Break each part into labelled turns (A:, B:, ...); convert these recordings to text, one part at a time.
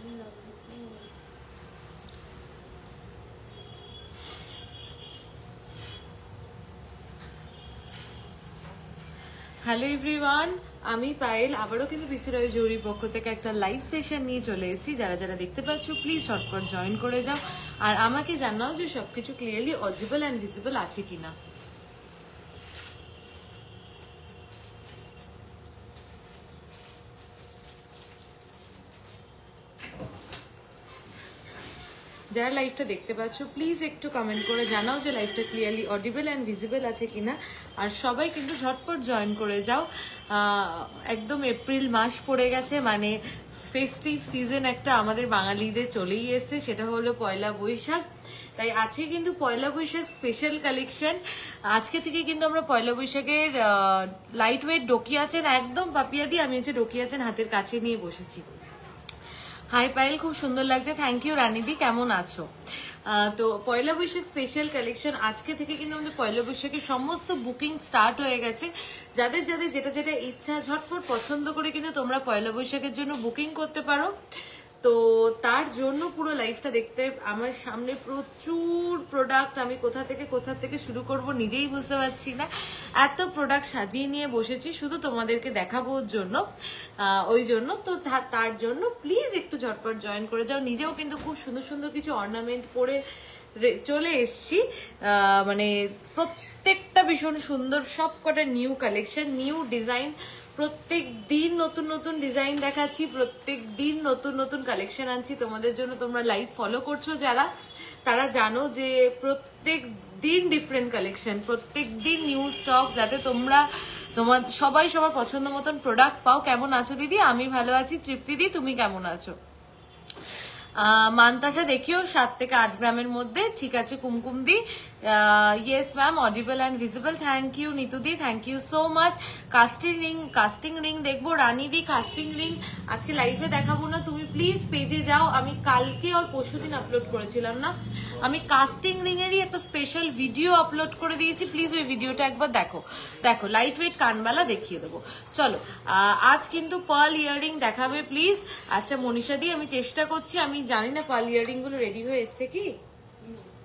A: Hello everyone, আমি পায়েল আবারও কিন্তু পিসি রয় জৌরির পক্ষ থেকে একটা লাইভ সেশন নিয়ে চলে এসেছি। যারা যারা দেখতে পাচ্ছ প্লিজ ঝটপট জয়েন করে যাও আর আমাকে জানাও যে সবকিছু ক্লিয়ারলি অডিবল অ্যান্ড ভিজিবল আছে কিনা। যারা লাইভটা দেখতে পাচ্ছ প্লিজ একটু কমেন্ট করে জানাও যে লাইভটা ক্লিয়ারলি অডিবল অ্যান্ড ভিজিবল আছে কিনা। আর সবাই কিন্তু ঝটপট জয়েন করে যাও। একদম এপ্রিল মাস পড়ে গেছে, মানে ফেস্টিভ সিজন একটা আমাদের বাঙালিদের চলেই এসছে, সেটা হলো পয়লা বৈশাখ। তাই আজকে কিন্তু পয়লা বৈশাখ স্পেশাল কালেকশন। আজকে থেকে কিন্তু আমরা পয়লা বৈশাখের লাইট ওয়েট ডোকিয়া চেন একদম পাপিয়া দিয়ে আমি হচ্ছে ডোকিয়া চেন হাতের কাছে নিয়ে বসেছি। হাই পায়েল, খুব সুন্দর লাগছে, থ্যাংক ইউ রানিদি, কেমন আছো? তো পয়লা বৈশাখ স্পেশাল কালেকশন আজকে থেকে কিন্তু আমাদের পয়লা বৈশাখের সমস্ত বুকিং স্টার্ট হয়ে গেছে। যাদের যাদের যেটা যেটা ইচ্ছা ঝটপট পছন্দ করে কিন্তু তোমরা পয়লা বৈশাখের জন্য বুকিং করতে পারো। তো তার জন্য পুরো লাইফটা দেখতে আমার সামনে প্রচুর প্রোডাক্ট, আমি কোথা থেকে শুরু করব নিজেই বুঝতে পারছি না। এত প্রোডাক্ট সাজিয়ে নিয়ে বসেছি শুধু তোমাদেরকে দেখাবোর জন্য, ওই জন্য তো তার জন্য প্লিজ একটু ঝটপট জয়েন করে যাও। নিজেও কিন্তু খুব সুন্দর সুন্দর কিছু অর্নামেন্ট পরে চলে এসছি, মানে প্রত্যেকটা ভীষণ সুন্দর, সব কটা নিউ কালেকশন, নিউ ডিজাইন। প্রত্যেক দিন নতুন নতুন ডিজাইন দেখাচ্ছি, প্রত্যেক দিন নতুন নতুন কালেকশন আনছি তোমাদের জন্য। তোমরা লাইভ ফলো করছো যারা, তারা জানো যে প্রত্যেক দিন ডিফারেন্ট কালেকশন, প্রত্যেক দিন নিউ স্টক, যাতে তোমরা সবাই সবার পছন্দ মতন প্রোডাক্ট পাও। কেমন আছো দিদি? আমি ভালো আছি। তৃপ্তিদি, তুমি কেমন আছো? মান্তাসা দেখিও 7 থেকে 8 গ্রামের মধ্যে, ঠিক আছে। Kumkum di, yes ma'am, audible and visible, thank you. Nitu di, thank you so much. Casting ring দেখবো, রানী দি কাস্টিং রিং আজকে লাইভে দেখাবো না, তুমি প্লিজ পেজে যাও। আমি কালকে আর পরশুদিন আপলোড করেছিলাম না, আমি কাস্টিং রিং এরই একটা স্পেশাল ভিডিও আপলোড করে দিয়েছি, প্লিজ ওই ভিডিওটা একবার দেখো। লাইট ওয়েট কানবালা দেখিয়ে দেবো। চলো, আজ কিন্তু পার্ল ইয়ারিং দেখাবে প্লিজ। আচ্ছা মনীষা দি, আমি চেষ্টা করছি, আমি জানি না পার্ল ইয়ারিং গুলো রেডি হয়ে এসছে কি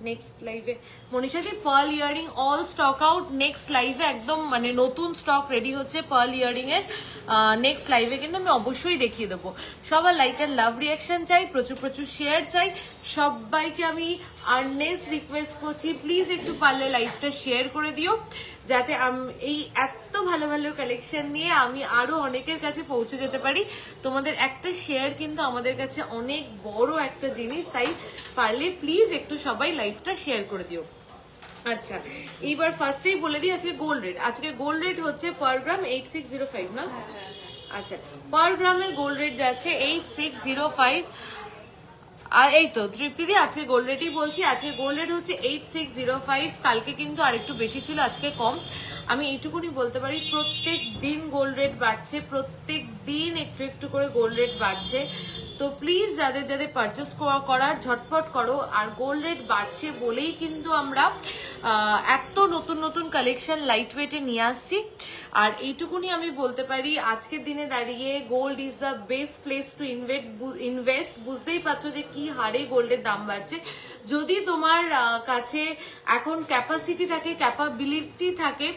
A: নেক্সট লাইভে। Manisha di, pearl earring all stock out, next লাইভে একদম মানে নতুন স্টক রেডি হচ্ছে পার্ল ইয়ারিং এর। নেক্সট লাইভে কিন্তু আমি অবশ্যই দেখিয়ে দেবো। সবার লাইক এন্ড লাভ রিয়াকশন চাই, প্রচুর প্রচুর শেয়ার চাই। সবাইকে আমি আর্নেস্ট রিকোয়েস্ট করছি প্লিজ একটু পারলে লাইভটা শেয়ার করে দিও, যাতে এই এত ভালো ভালো কালেকশন নিয়ে আমি আরো অনেকের কাছে পৌঁছে যেতে পারি। তোমাদের একটা শেয়ার কিন্তু আমাদের কাছে অনেক বড় একটা জিনিস, তাই পারলে প্লিজ একটু সবাই লাইভটা শেয়ার করে দিও। আচ্ছা, এইবার ফার্স্টেই বলে দিই আজকে গোল্ড রেট। আজকে গোল্ড রেট হচ্ছে পার গ্রাম 8605 না? আচ্ছা, পার গ্রামের গোল্ড রেট যাচ্ছে 8605। আর এই তো তৃপ্তিদি, আজকে গোল্ড রেটই বলছি, আজকে গোল্ড রেট হচ্ছে 8605। কালকে কিন্তু আরেকটু বেশি ছিল, আজকে কম। আমি এইটুকুনি বলতে পারি প্রত্যেক দিন গোল্ড রেট বাড়ছে, প্রত্যেক দিন একটু একটু করে গোল্ড রেট বাড়ছে। তো প্লিজ যাদের যাদের পারচেস করার ঝটপট করো। আর গোল্ড রেট বাড়ছে বলেই কিন্তু আমরা এত নতুন নতুন কালেকশন লাইট ওয়েটে নিয়ে আসছি। আর এইটুকুনি আমি বলতে পারি আজকের দিনে দাঁড়িয়ে gold is the best place to invest. বুঝতেই পারছো যে কি হারে গোল্ডের দাম বাড়ছে। যদি তোমার কাছে এখন ক্যাপাসিটি থাকে, ক্যাপাবিলিটি থাকে,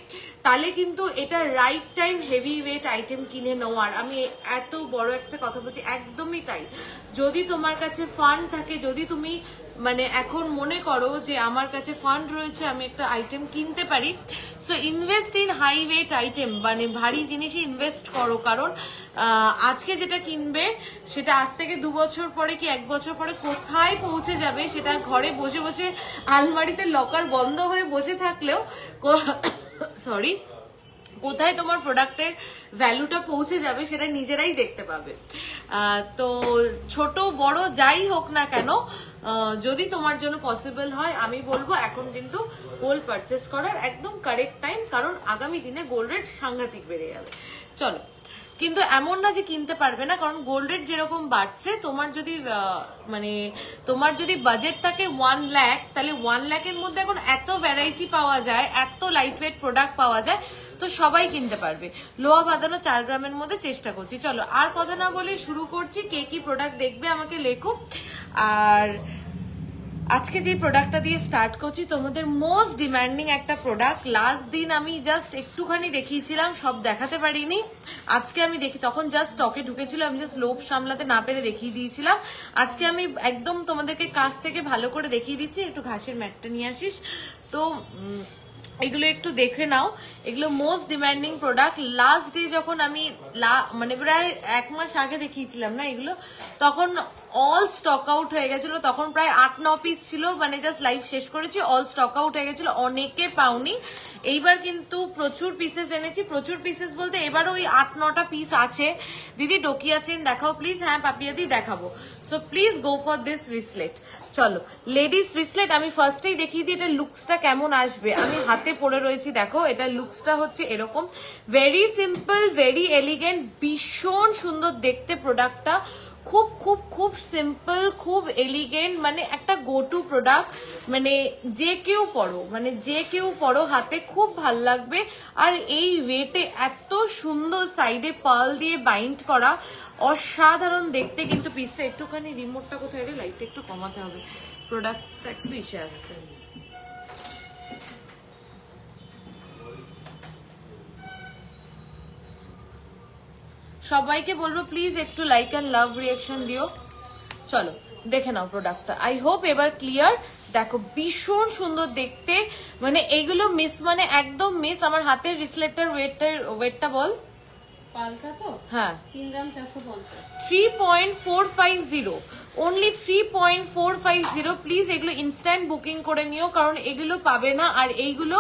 A: তাহলে কিন্তু এটা right time heavy weight item কিনে নেওয়ার। আমি এত বড় একটা কথা বলছি, একদমই তাই। যদি তোমার কাছে ফান্ড থাকে, যদি তুমি মানে এখন মনে করো যে আমার কাছে ফান্ড রয়েছে, আমি একটা আইটেম কিনতে পারি, so invest in high weight item, মানে ভারী জিনিসে ইনভেস্ট করো। কারণ আজকে যেটা কিনবে সেটা আজ থেকে 2 বছর পরে কি 1 বছর পরে কোথায় পৌঁছে যাবে, সেটা ঘরে বসে বসে আলমারিতে লকার বন্ধ হয়ে বসে থাকলেও সরি কোথায় তোমার প্রোডাক্টের ভ্যালুটা পৌঁছে যাবে সেটা নিজেরাই দেখতে পাবে। তো ছোট বড় যাই হোক না কেন, যদি তোমার জন্য পসিবল হয়, আমি বলবো এখন কিন্তু গোল্ড পারচেস করার একদম কারেক্ট টাইম, কারণ আগামী দিনে গোল্ড রেট সাংঘাতিক বেড়ে যাবে। চলো, কিন্তু এমন না যে কিনতে পারবে না, কারণ গোল্ড রেট যেরকম বাড়ছে, তোমার যদি বাজেট থাকে 1 লাখ, তাহলে 1 লাখের মধ্যে এখন এত ভ্যারাইটি পাওয়া যায়, এত লাইট ওয়েট প্রোডাক্ট পাওয়া যায়, তো সবাই কিনতে পারবে। লোহা বাঁধানো 4 গ্রামের মধ্যে চেষ্টা করছি। চলো আর কথা না বলে শুরু করছি। কে কি প্রোডাক্ট দেখবে আমাকে লেখো। আর আজকে যে প্রোডাক্টটা দিয়ে স্টার্ট করছি, তোমাদের মোস্ট ডিমান্ডিং একটা প্রোডাক্ট। লাস্ট দিন আমি জাস্ট একটুখানি দেখিয়েছিলাম, সব দেখাতে পারিনি। আজকে আমি দেখি, তখন জাস্ট স্টকে ঢুকেছিল, আমি জাস্ট লোভ সামলাতে না পেরে দেখিয়ে দিয়েছিলাম। আজকে আমি একদম তোমাদেরকে কাছ থেকে ভালো করে দেখিয়ে দিচ্ছি। একটু ঘাসের ম্যাটটা নিয়ে আসিস তো, এগুলো একটু দেখে নাও। এগুলো most demanding product. Last day যখন আমি মানে প্রায় 1 মাস আগে দেখিয়েছিলাম না এগুলো, তখন অল স্টক আউট হয়ে গেছিল। তখন প্রায় 8-9 পিস ছিল, মানে জাস্ট লাইভ শেষ করেছি, অল স্টক আউট হয়ে গেছিল, অনেকে পাওনি। এইবার কিন্তু প্রচুর পিসেস এনেছি। প্রচুর পিসেস বলতে এবার ওই 8-9টা পিস আছে। দিদি ডোকিয়া চেন দেখাও প্লিজ। হ্যাঁ পাপিয়াদি দেখাবো। So please go for this রিসলেট। চলো লেডিস রিসলেট আমি ফার্স্টেই দেখিয়ে দিই এটা লুকসটা কেমন আসবে। আমি হাতে পরে রয়েছি, দেখো এটা লুকসটা হচ্ছে এরকম, ভেরি সিম্পল, ভেরি এলিগেন্ট, ভীষণ সুন্দর দেখতে প্রোডাক্টটা। খুব খুব খুব সিম্পল, খুব এলিগেন্ট, মানে একটা গো টু প্রোডাক্ট। মানে যে কেউ পরো হাতে খুব ভাল লাগবে। আর এই ওয়েটে এত সুন্দর, সাইডে পার্ল দিয়ে বাইন্ড করা, অসাধারণ দেখতে। কিন্তু পিসটা একটুখানি, রিমোটটা কোথায় রে, লাইটটা একটু কমাতে হবে, প্রোডাক্টটা একটু এসে আসছে। সবাইকে বলবো প্লিজ একটু লাইক অ্যান্ড লাভ রিয়াকশন দিও। চলো দেখে নাও প্রোডাক্টটা। আই হোপ এবার ক্লিয়ার। দেখো ভীষণ সুন্দর দেখতে, মানে এগুলো মিস, মানে একদম মিস। আমার হাতের রিসলেটের ওয়েটটা বল।
B: পাল্টা তো
A: হ্যাঁ
B: 3 গ্রাম 450,
A: 3.450, অনলি 3.450। প্লিজ এগুলো ইনস্ট্যান্ট বুকিং করে নিও, কারণ এগুলো পাবে না। আর এইগুলো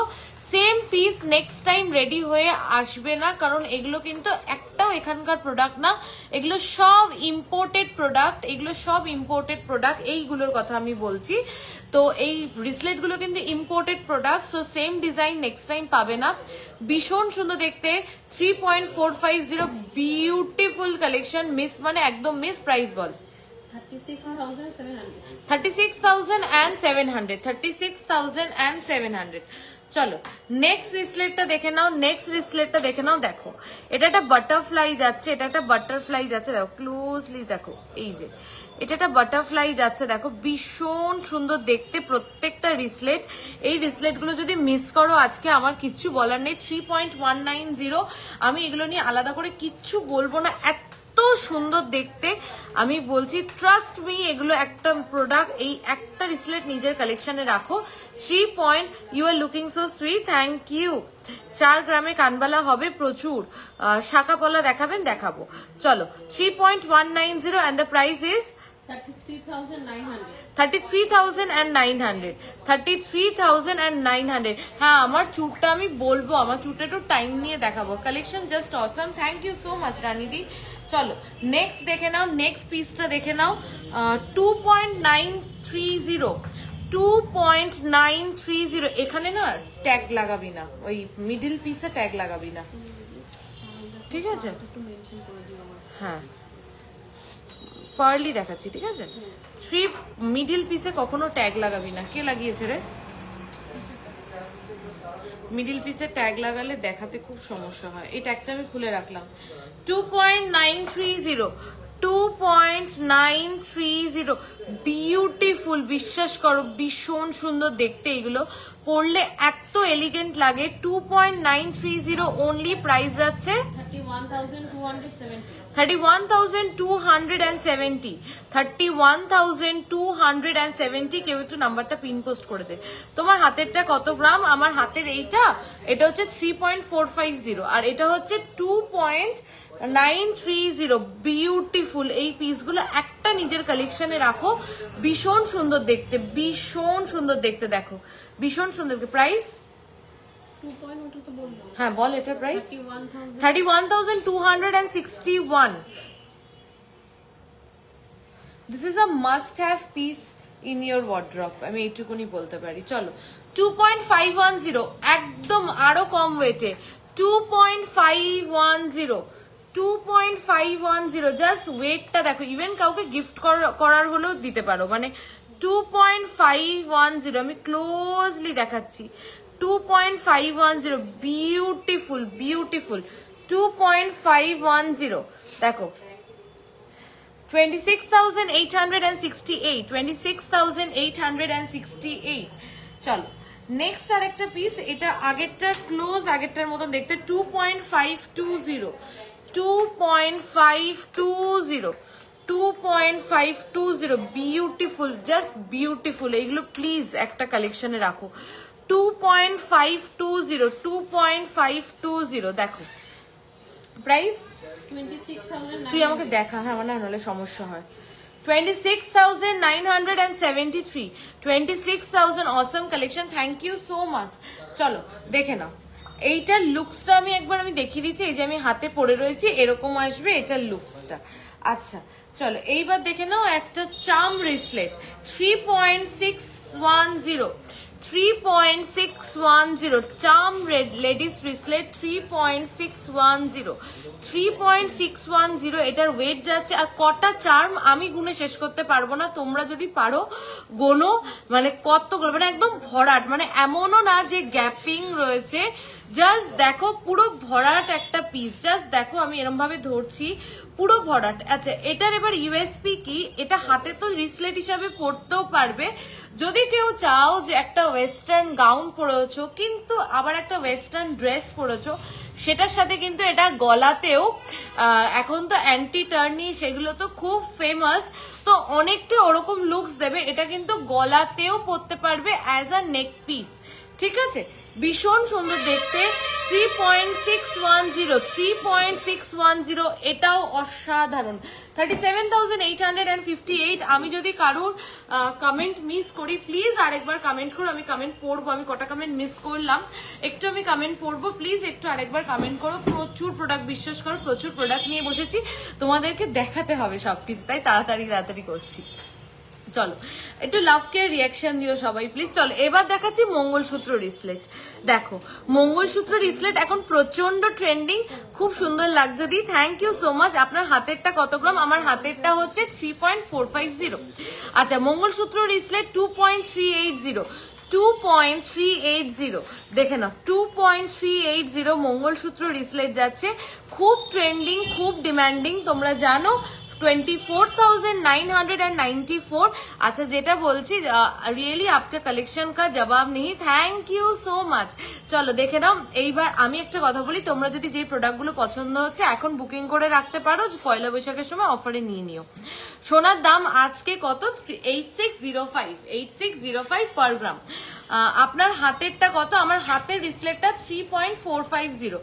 A: same piece next time ready হয়ে আসবে না, কারণ এগুলো কিন্তু একটাও এখানকার প্রোডাক্ট না, এগুলো সব ইম্পোর্টেড প্রোডাক্ট। এইগুলোর কথা আমি বলছি। তো এই ব্রেসলেট গুলো কিন্তু imported product, so same design next time পাবে না। ভীষণ সুন্দর দেখতে, 3.450, বিউটিফুল কালেকশন। মিস মানে একদম মিস। প্রাইস বল। 36,700। চলো নেক্সট রিসলেটটা দেখে নাও। দেখো এটা একটা বাটারফ্লাই যাচ্ছে, দেখো ক্লোজলি, দেখো এই যে এটা একটা বাটারফ্লাই যাচ্ছে, দেখো ভীষণ সুন্দর দেখতে প্রত্যেকটা রিসলেট। এই রিসলেট গুলো যদি মিস করো আজকে আমার কিচ্ছু বলার নেই। 3.190, আমি এগুলো নিয়ে আলাদা করে কিচ্ছু বলবো না, এত সুন্দর দেখতে। আমি বলছি ট্রাস্ট মি, এগুলো একটা প্রোডাক্ট, এই একটা রিসলেট নিজের কালেকশনে রাখো। 3 point, you are looking so sweet, thank you. 4 গ্রামে কানবালা হবে প্রচুর, শাখা পলা দেখাবেন, দেখাবো। চলো 3.190 and the price is 33,900। হ্যাঁ আমার চুটটা আমি বলবো, আমার চুটটা একটু টাইম নিয়ে দেখাবো। Collection just awesome, thank you so much রানীদি। চলো নেক্সট দেখে নাও, নেক্সট পিসটা দেখে নাও। 2.930, এখানে না ট্যাগ লাগাবি না, ওই মিডিল পিসে ট্যাগ লাগাবি না, ঠিক আছে? হ্যাঁ পার্লি দেখাচ্ছি, ঠিক আছে? 3 মিডিল পিসে কখনো ট্যাগ লাগাবি না। কে লাগিয়েছে রে? মিডিল পিসে ট্যাগ লাগালে দেখাতে খুব সমস্যা হয়। এই ট্যাগটা আমি খুলে রাখলাম। 2.930, বিউটিফুল, বিশ্বাস করো ভীষণ সুন্দর দেখতে। এগুলো পরলে এত এলিগেন্ট লাগে। 2.930 অনলি, প্রাইস যাচ্ছে 31,270। কেউ একটু নাম্বারটা পিন পোস্ট করে দে। তোমার হাতেরটা কত গ্রাম? আমার হাতের এটা হচ্ছে 3.450, আর এটা হচ্ছে 2.930। বিউটিফুল এই পিসগুলো একটা নিজের কালেকশনে রাখো, ভীষণ সুন্দর দেখতে, দেখো ভীষণ সুন্দর। প্রাইস হ্যাঁ বল, এটা price 31,261। This is a must have piece in your wardrobe, আমি এইটুকুনি বলতে পারি। চলো 2.510, একদম আরো কম ওয়েটে। 2.510, 2.510, জাস্ট ওয়েটটা দেখো, ইভেন কাউকে গিফট করার হলেও দিতে পারো, মানে 2.510, আমি ক্লোজলি দেখাচ্ছি, 2.510, বিউটিফুল বিউটিফুল, 2.510 দেখো, 26,868, 26,868। চলো নেক্সট আরেকটা পিস, এটা আগেরটা ক্লোজ, আগেরটার মতন দেখতে, 2.520, 2.520, 2.520, বিউটিফুল, জাস্ট বিউটিফুল। এইগুলো প্লিজ একটা কালেকশনে রাখো। 2.520, 2.520 দেখো প্রাইস।
B: 26,900
A: তুই আমাকে দেখা, হ্যাঁ আমার না হলে সমস্যা হয়। 26,973, 26,000, awesome collection, thank you so much. চলো দেখে নাও, এইটার লুকসটা আমি একবার দেখিয়ে দিচ্ছি। এই যে আমি হাতে পরে রয়েছি, এরকম আসবে এটার লুকসটা। আচ্ছা চলো এইবার দেখে নাও একটা চার্ম রিসলেট, 3.610, 3.610, চার্ম লেডিস রিসলেট, 3.610, 3.610। এটার ওয়েট যাচ্ছে, আর কটা চার্ম আমি গুনে শেষ করতে পারবো না, তোমরা যদি পারো গোনো, মানে কতগুলো, মানে একদম ভরাট, মানে এমনও না যে গ্যাপিং রয়েছে, জাস্ট দেখো পুরো ভরাট একটা পিস, জাস্ট দেখো আমি এরম ভাবে ধরছি, পুরো ভরাট। আচ্ছা এটার এবার ইউএসপি কি, এটা হাতে তো রিসলেট হিসাবে পরতেও পারবে, যদি কেউ চাও যে একটা ওয়েস্টার্ন গাউন পরেছো কিন্তু আবার একটা ওয়েস্টার্ন ড্রেস পরেছো, সেটার সাথে কিন্তু এটা গলাতেও, এখন তো অ্যান্টি টার্নি সেগুলো তো খুব ফেমাস, তো অনেকটা ওরকম লুকস দেবে। এটা কিন্তু গলাতেও পরতে পারবে অ্যাজ আ নেক পিস, ঠিক আছে, ভীষণ সুন্দর দেখতে। 3.610, 3.610, এটাও অসাধারণ। 37,858। আমি যদি কারোর কমেন্ট মিস করি প্লিজ আরেকবার কমেন্ট করো, আমি কমেন্ট পড়বো, আমি কটা কমেন্ট মিস করলাম একটু আমি কমেন্ট পড়বো, প্লিজ একটু আরেকবার কমেন্ট করো। প্রচুর প্রোডাক্ট, বিশ্বাস করো প্রচুর প্রোডাক্ট নিয়ে বসেছি, তোমাদেরকে দেখাতে হবে সবকিছু, তাই তাড়াতাড়ি করছি। চলো একটু লাভ কেয়ার রিয়াকশন দিও সবাই প্লিজ। চলো এবার দেখাচ্ছি মঙ্গলসূত্র রিসলেট। দেখো মঙ্গলসূত্র রিসলেট এখন প্রচন্ড ট্রেন্ডিং, খুব সুন্দর লাগছে দি, থ্যাংক ইউ সো মাচ। আপনার হাতেরটা কত গ্রাম? আমার হাতেরটা হচ্ছে 3.450। আচ্ছা মঙ্গলসূত্র রিসলেট 2.380, 2.380 দেখে নাও, 2.380 মঙ্গলসূত্র রিসলেট যাচ্ছে, খুব ট্রেন্ডিং, খুব ডিমান্ডিং, তোমরা জানো। 24,994। अच्छा যেটা বলছি রিয়েলি आपके कलेक्शन का जवाब नहीं, थैंक यू सो मच। চলো দেখে নাও। এইবার আমি একটা কথা বলি, তোমরা যদি যে প্রোডাক্টগুলো পছন্দ হচ্ছে এখন বুকিং করে রাখতে পারো, পয়লা বৈশাখের সময় অফারে নিয়ে নিও। সোনার দাম আজকে কত? 8605, 8605 পার গ্রাম। আপনার হাতেরটা কত? আমার হাতের রিসলেটটা 3.450।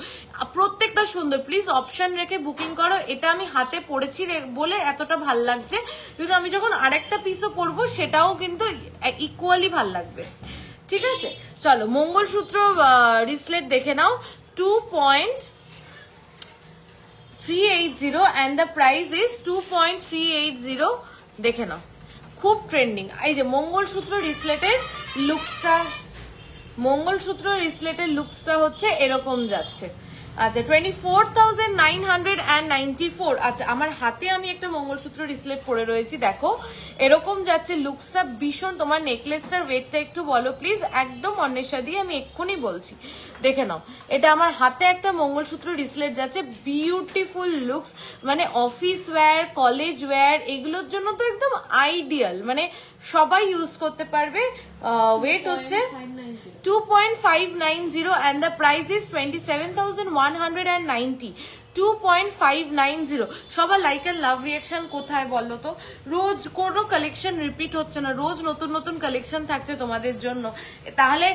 A: প্রত্যেকটা সুন্দর, প্লিজ অপশন রেখে বুকিং করো। এটা আমি হাতে পড়েছি বলে এতটা ভাল লাগছে, কিন্তু আমি যখন আরেকটা পিসও পরবো সেটাও কিন্তু ইকুয়ালি ভাল লাগবে, ঠিক আছে। চলো মঙ্গলসূত্র রিসলেট দেখে নাও, 2.380 and the price is 2.380 দেখে নাও, খুব ট্রেন্ডিং। এই যে মঙ্গলসূত্র রিসলেটের লুকসটা, মঙ্গলসূত্র রিসলেটের লুকসটা হচ্ছে এরকম যাচ্ছে। আচ্ছা 24,994। আচ্ছা আমার হাতে আমি একটা মঙ্গলসূত্র রিসলেট পরে রয়েছি, দেখো এরকম যাচ্ছে লুকসটা, ভীষণ। তোমার নেকলেসটার ওয়েটটা একটু বলো প্লিজ, একদম অন্বেষা দিয়ে আমি এক্ষুনি বলছি, দেখে নাও। এটা আমার হাতে একটা মঙ্গলসূত্র রিসলেট যাচ্ছে, বিউটিফুল লুকস, মানে অফিস ওয়্যার, কলেজ ওয়্যার এগুলোর জন্য তো একদম আইডিয়াল, মানে সবাই ইউজ করতে পারবে। ওয়েট হচ্ছে 2.590 and the price is 27,190, 2.590। সবার লাইক এন্ড লাভ রিয়াকশন কোথায় বলো তো? রোজ কোনো কালেকশন রিপিট হচ্ছে না, রোজ নতুন নতুন কালেকশন থাকছে তোমাদের জন্য, তাহলে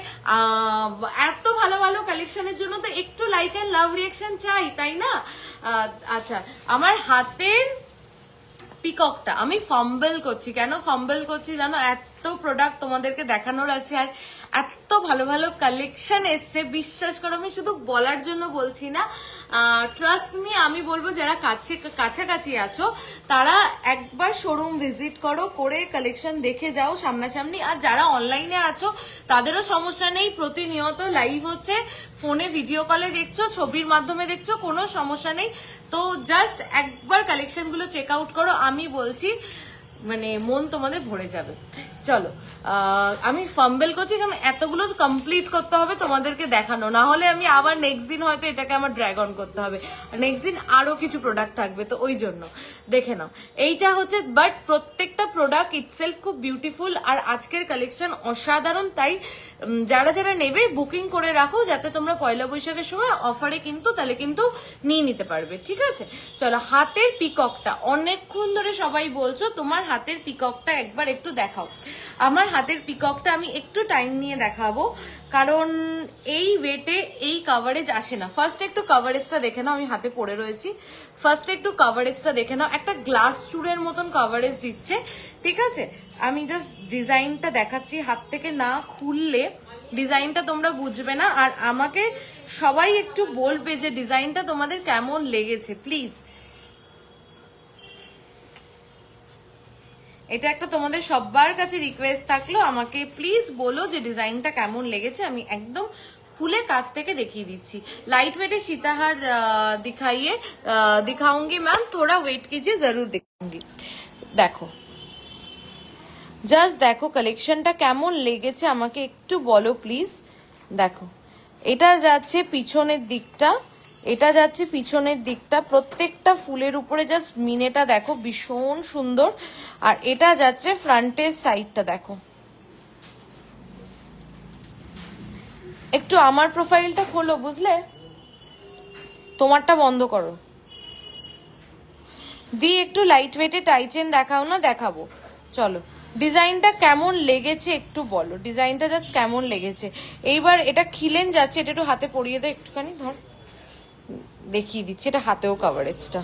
A: এত ভালো ভালো কালেকশনের জন্য তো একটু লাইক এন্ড লাভ রিয়াকশন চাই, তাই না? আচ্ছা আমার হাতের পিককটা আমি ফাম্বল করছি, কেন ফাম্বল করছি জানো? এত প্রোডাক্ট তোমাদেরকে দেখানোর আছে, আর এত ভালো ভালো কালেকশন এসছে, বিশ্বাস করো আমি শুধু বলার জন্য বলছি না, ট্রাস্ট মি, আমি বলবো যারা কাছাকাছি আছো তারা একবার শোরুম ভিজিট করো, করে কালেকশন দেখে যাও সামনাসামনি। আর যারা অনলাইনে আছো তাদেরও সমস্যা নেই, প্রতিনিয়ত লাইভ হচ্ছে, ফোনে ভিডিও কলে দেখছো, ছবির মাধ্যমে দেখছো, কোনো সমস্যা নেই। তো জাস্ট একবার কালেকশন গুলো চেক আউট করো, আমি বলছি মানে মন তোমাদের ভরে যাবে। চলো আমি ফাম্বেল করছি কারণ এতগুলো কমপ্লিট করতে হবে তোমাদেরকে দেখানো, না হলে আমি আবার নেক্সট দিন হয়তো এটাকে আমার ড্র্যাগ অন করতে হবে, নেক্সট দিন আরো কিছু প্রোডাক্ট থাকবে, তো ওই জন্য দেখে নাও। এইটা হচ্ছে, বাট প্রত্যেকটা প্রোডাক্ট ইটসেলফ খুব বিউটিফুল আর আজকের কালেকশন অসাধারণ। তাই যারা যারা নেবে বুকিং করে রাখো, যাতে তোমরা পয়লা বৈশাখের সময় অফারে কিন্তু তাহলে কিন্তু নিয়ে নিতে পারবে, ঠিক আছে? চলো, হাতের পিককটা অনেকক্ষণ ধরে সবাই বলছো তোমার হাতের পিককটা একবার একটু দেখাও। আমার হাতের পিককটা আমি একটু টাইম নিয়ে দেখাবো, কারণ এই ওয়েটে এই কভারেজ আসে না। ফার্স্ট একটু কভারেজটা দেখে নাও, আমি হাতে পড়ে রয়েছি, ফার্স্ট একটু কভারেজটা দেখে নাও। একটা গ্লাস চুড়ের মতন কভারেজ দিচ্ছে, ঠিক আছে? আমি জাস্ট ডিজাইনটা দেখাচ্ছি, হাত থেকে না খুললে ডিজাইনটা তোমরা বুঝবে না। আর আমাকে সবাই একটু বলবে যে ডিজাইনটা তোমাদের কেমন লেগেছে প্লিজ। এটা একটা তোমাদের সবার কাছে রিকোয়েস্ট থাকলো, আমাকে প্লিজ বলো যে ডিজাইনটা কেমন লেগেছে। আমি একদম খুলে কাছ থেকে দেখিয়ে দিচ্ছি। लाइट वेट सीताहार दिखाऊंगी मैम, थोड़ा वेट कीजिए, जरूर दिखाऊंगी। देखो জাস্ট দেখো কালেকশনটা কেমন লেগেছে আমাকে একটু বলো প্লিজ। দেখো এটা যাচ্ছে পিছনের দিকটা, এটা যাচ্ছে পিছনের দিকটা, প্রত্যেকটা ফুলের উপরে জাস্ট মিনেটা দেখো ভীষণ সুন্দর। আর এটা যাচ্ছে ফ্রন্টের সাইডটা, দেখো একটু আমার প্রোফাইলটা খোলো, বুঝলে? তোমারটা বন্ধ করো দিয়ে একটু লাইট ওয়েটে টাইচেন দেখাও না। দেখাবো, চলো। ডিজাইনটা কেমন লেগেছে একটু বলো, ডিজাইনটা জাস্ট কেমন লেগেছে। এইবার এটা খিলেন যাচ্ছে, এটা একটু হাতে পরিয়ে দে একটুখানি, ধর দেখিয়ে দিচ্ছি। এটা হাতেও কভারেজটা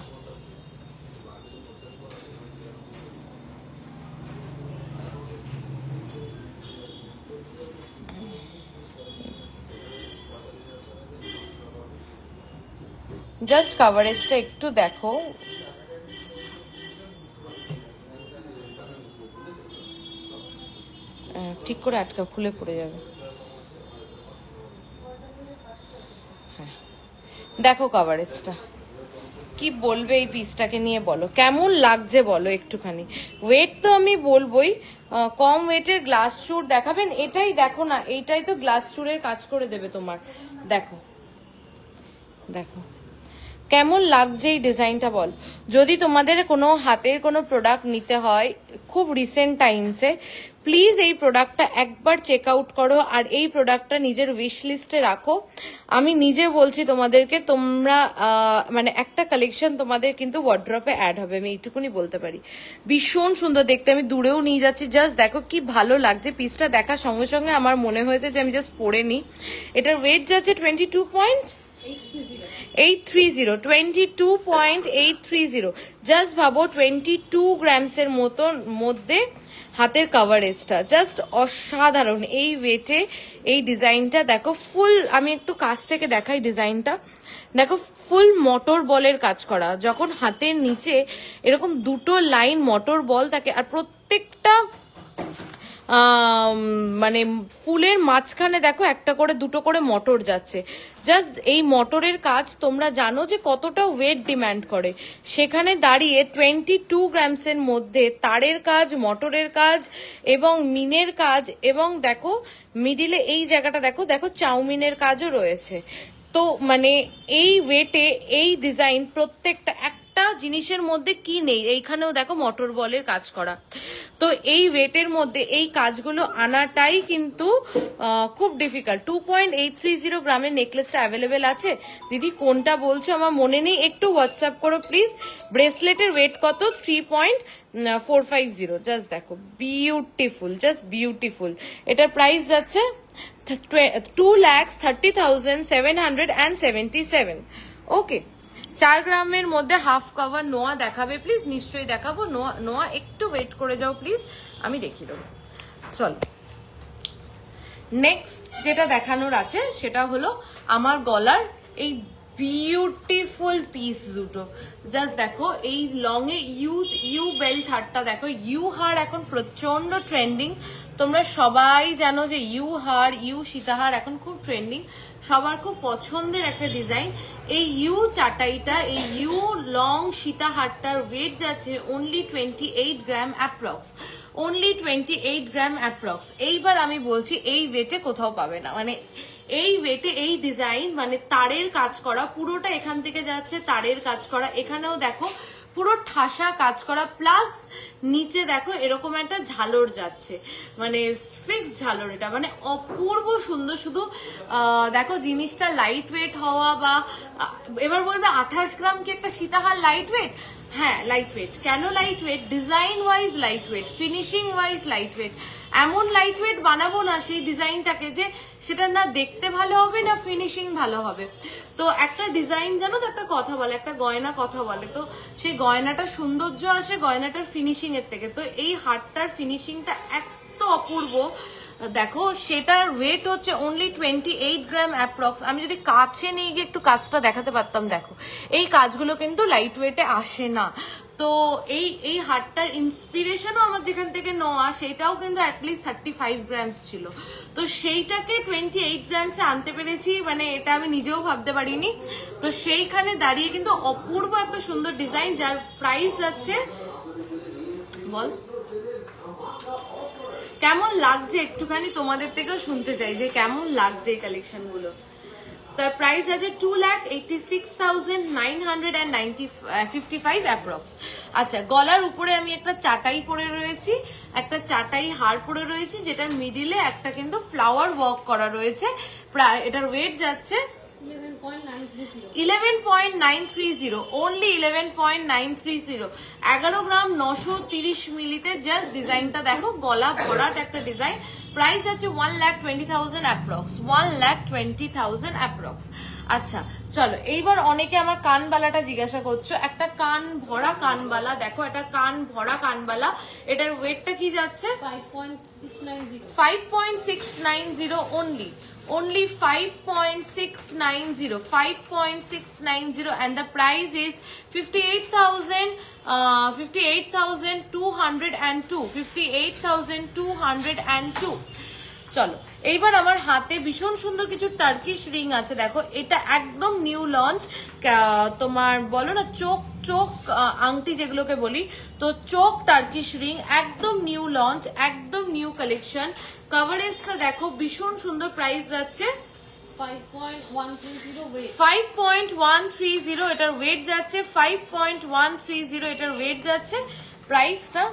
A: জাস্ট কভারেজটা একটু দেখো। ঠিক করে আটকা, খুলে পড়ে যাবে। হ্যাঁ দেখো কভারেজটা, কি বলবে এই পিসটাকে নিয়ে, বলো কেমন লাগছে বলো একটুখানি। ওয়েট তো আমি বলবোই, কম ওয়েটের গ্লাস চুর দেখাবেন, এটাই দেখো না, এইটাই তো গ্লাস চুরের কাজ করে দেবে তোমার। দেখো দেখো কেমন লাগছে এই ডিজাইনটা বল। যদি তোমাদের কোনো হাতের কোনো প্রোডাক্ট নিতে হয় খুব রিসেন্ট টাইমসে, প্লিজ এই প্রোডাক্টটা একবার চেক আউট করো আর এই প্রোডাক্টটা নিজের উইশ লিস্টে রাখো। আমি নিজে বলছি তোমাদেরকে, তোমরা মানে একটা কালেকশন তোমাদের কিন্তু ওয়ার্ড্রপে অ্যাড হবে, আমি এইটুকুনি বলতে পারি। ভীষণ সুন্দর দেখতে, আমি দূরেও নিয়ে যাচ্ছি, জাস্ট দেখো কি ভালো লাগছে। পিসটা দেখার সঙ্গে সঙ্গে আমার মনে হয়েছে যে আমি জাস্ট পরে নিই। এটার ওয়েট যাচ্ছে 22.830, জাস্ট ভাবো 22 গ্রামসের মতন মধ্যে হাতের কভারেজটা জাস্ট অসাধারণ। এই ওয়েটে এই ডিজাইনটা দেখো, ফুল আমি একটু কাছ থেকে দেখাই ডিজাইনটা। দেখো ফুল মোটর বলের কাজ করা, যখন হাতের নিচে এরকম দুটো লাইন মোটর বল থাকে আর প্রত্যেকটা মানে ফুলের মাঝখানে দেখো একটা করে দুটো করে মোটর যাচ্ছে। জাস্ট এই মোটরের কাজ তোমরা জানো যে কতটা ওয়েট ডিমান্ড করে, সেখানে দাঁড়িয়ে 22 গ্রামসের মধ্যে তারের কাজ, মোটরের কাজ এবং মিনের কাজ, এবং দেখো মিডিলে এই জায়গাটা দেখো, দেখো চাউমিনের কাজও রয়েছে। তো মানে এই ওয়েটে এই ডিজাইন প্রত্যেকটা জিনিসের মধ্যে কি নেই, এইখানেও দেখো মোটর বলের কাজ করা। তো এই ওয়েটের মধ্যে এই কাজগুলো আনাটাই কিন্তু খুব ডিফিকাল্ট। 2.830 গ্রামের নেকলেসটা অ্যাভেলেবেল আছে দিদি, কোনটা বলছো আমার মনে নেই, একটু হোয়াটসঅ্যাপ করো প্লিজ। ব্রেসলেটের ওয়েট কত? 3.450। জাস্ট দেখো বিউটিফুল, জাস্ট বিউটিফুল। এটার প্রাইস যাচ্ছে 2,30,777। ওকে, 4 গ্রামের মধ্যে হাফ কভার নোয়া দেখাবে প্লিজ? নিশ্চয়ই দেখাবো। নোয়া একটু ওয়েট করে যাও প্লিজ, আমি দেখিয়ে দেবো। চলো, নেক্সট যেটা দেখানোর আছে সেটা হলো আমার গলার এই বিউটিফুল পিস দুটো, জাস্ট দেখো এই লং এ ইউ বেল্ট হারটা দেখো, ইউ হার এখন প্রচন্ড ট্রেন্ডিং, তোমরা সবাই জানো যে ইউ হার, ইউ সীতাহার এখন খুব ট্রেন্ডিং, সবার খুব পছন্দের একটা ডিজাইন। এই ইউ চাটাইটা, এই ইউ লং সীতাহারটার ওয়েট যাচ্ছে অনলি 28 গ্রাম অ্যাপ্রক্স, অনলি 28 গ্রাম অ্যাপ্রক্স। এইবার আমি বলছি এই ওয়েটে কোথাও পাবে না, মানে এই ওয়েটে এই ডিজাইন, মানে তারের কাজ করা পুরোটা, এখান থেকে যাচ্ছে তারের কাজ করা, এখানেও দেখো পুরো ঠাসা কাজ করা, প্লাস নিচে দেখো এরকম একটা ঝালর যাচ্ছে, মানে ফিক্স ঝালর, এটা মানে অপূর্ব সুন্দর। শুধু দেখো জিনিসটা লাইট ওয়েট হওয়া, বা এবার বলবে 28 গ্রাম কি একটা সীতাহার লাইট ওয়েট? হ্যাঁ লাইট ওয়েট। কেন light weight? Design wise light weight, finishing wise light weight. এমন লাইট ওয়েট বানাবো না সেই ডিজাইনটাকে যে সেটা না দেখতে ভালো হবে না ফিনিশিং ভালো হবে। তো একটা ডিজাইন জানো তো একটা কথা বলে, একটা গয়না কথা বলে, তো সেই গয়নাটার সৌন্দর্য আসে গয়নাটার ফিনিশিং এর থেকে। তো এই হারটার ফিনিশিংটা এত অপূর্ব দেখো, সেটার ওয়েট হচ্ছে অনলি 28 গ্রাম অ্যাপ্রক্স। আমি যদি কাছে নিয়ে গিয়ে একটু কাজটা দেখাতে পারতাম, দেখো এই কাজগুলো কিন্তু লাইট ওয়েটে আসে না। তো এই হারটার ইন্সপিরেশনও আমার যেখান থেকে নেওয়া, সেটাও কিন্তু অ্যাটলিস্ট 35 গ্রামস ছিল, তো সেইটাকে 28 গ্রামসে আনতে পেরেছি, মানে এটা আমি নিজেও ভাবতে পারিনি। তো সেইখানে দাঁড়িয়ে কিন্তু অপূর্ব একটা সুন্দর ডিজাইন, যার প্রাইস যাচ্ছে, বল কেমন লাগছে একটুখানি তোমাদের থেকেও শুনতে চাই যে কেমন লাগছে এই কালেকশন গুলো। তার প্রাইস আছে 2,86,955 অ্যাপ্রক্স। আচ্ছা, গলার উপরে আমি একটা চাটাই পরে রয়েছি, একটা চাটাই হার পরে রয়েছি, যেটার মিডিলে একটা কিন্তু ফ্লাওয়ার ওয়ার্ক করা রয়েছে। প্রায় এটার ওয়েট যাচ্ছে 11.930, only 11.930, 11 গ্রাম 930 মিলিতে। জাস্ট ডিজাইনটা দেখো, গলা ভরাট একটা ডিজাইন। প্রাইস আছে 1,20,000 অ্যাপ্রক্স, 1,20,000 অ্যাপ্রক্স। আচ্ছা চলো, এইবার অনেকে আমার কানবালাটা জিজ্ঞাসা করছো, একটা কান ভরা কানবালা দেখো, এটা কান ভরা কানবালা, এটার ওয়েটটা কি যাচ্ছে 5.690 only, only 5.690, 5.690, and the price is 58,202, 58,202। চলো এইবার আমার হাতে ভীষণ সুন্দর কিছু টার্কিশ রিং আছে, দেখো এটা একদম নিউ লঞ্চ, তোমার বলো না চোখ আংটি যেগুলোকে বলি, তো চোখ টার্কিশ রিং একদম নিউ লঞ্চ, একদম নিউ কালেকশন। কভারেজটা দেখো ভীষণ সুন্দর, প্রাইস যাচ্ছে 5.130, এটার ওয়েট যাচ্ছে 5.130, এটার ওয়েট যাচ্ছে, প্রাইসটা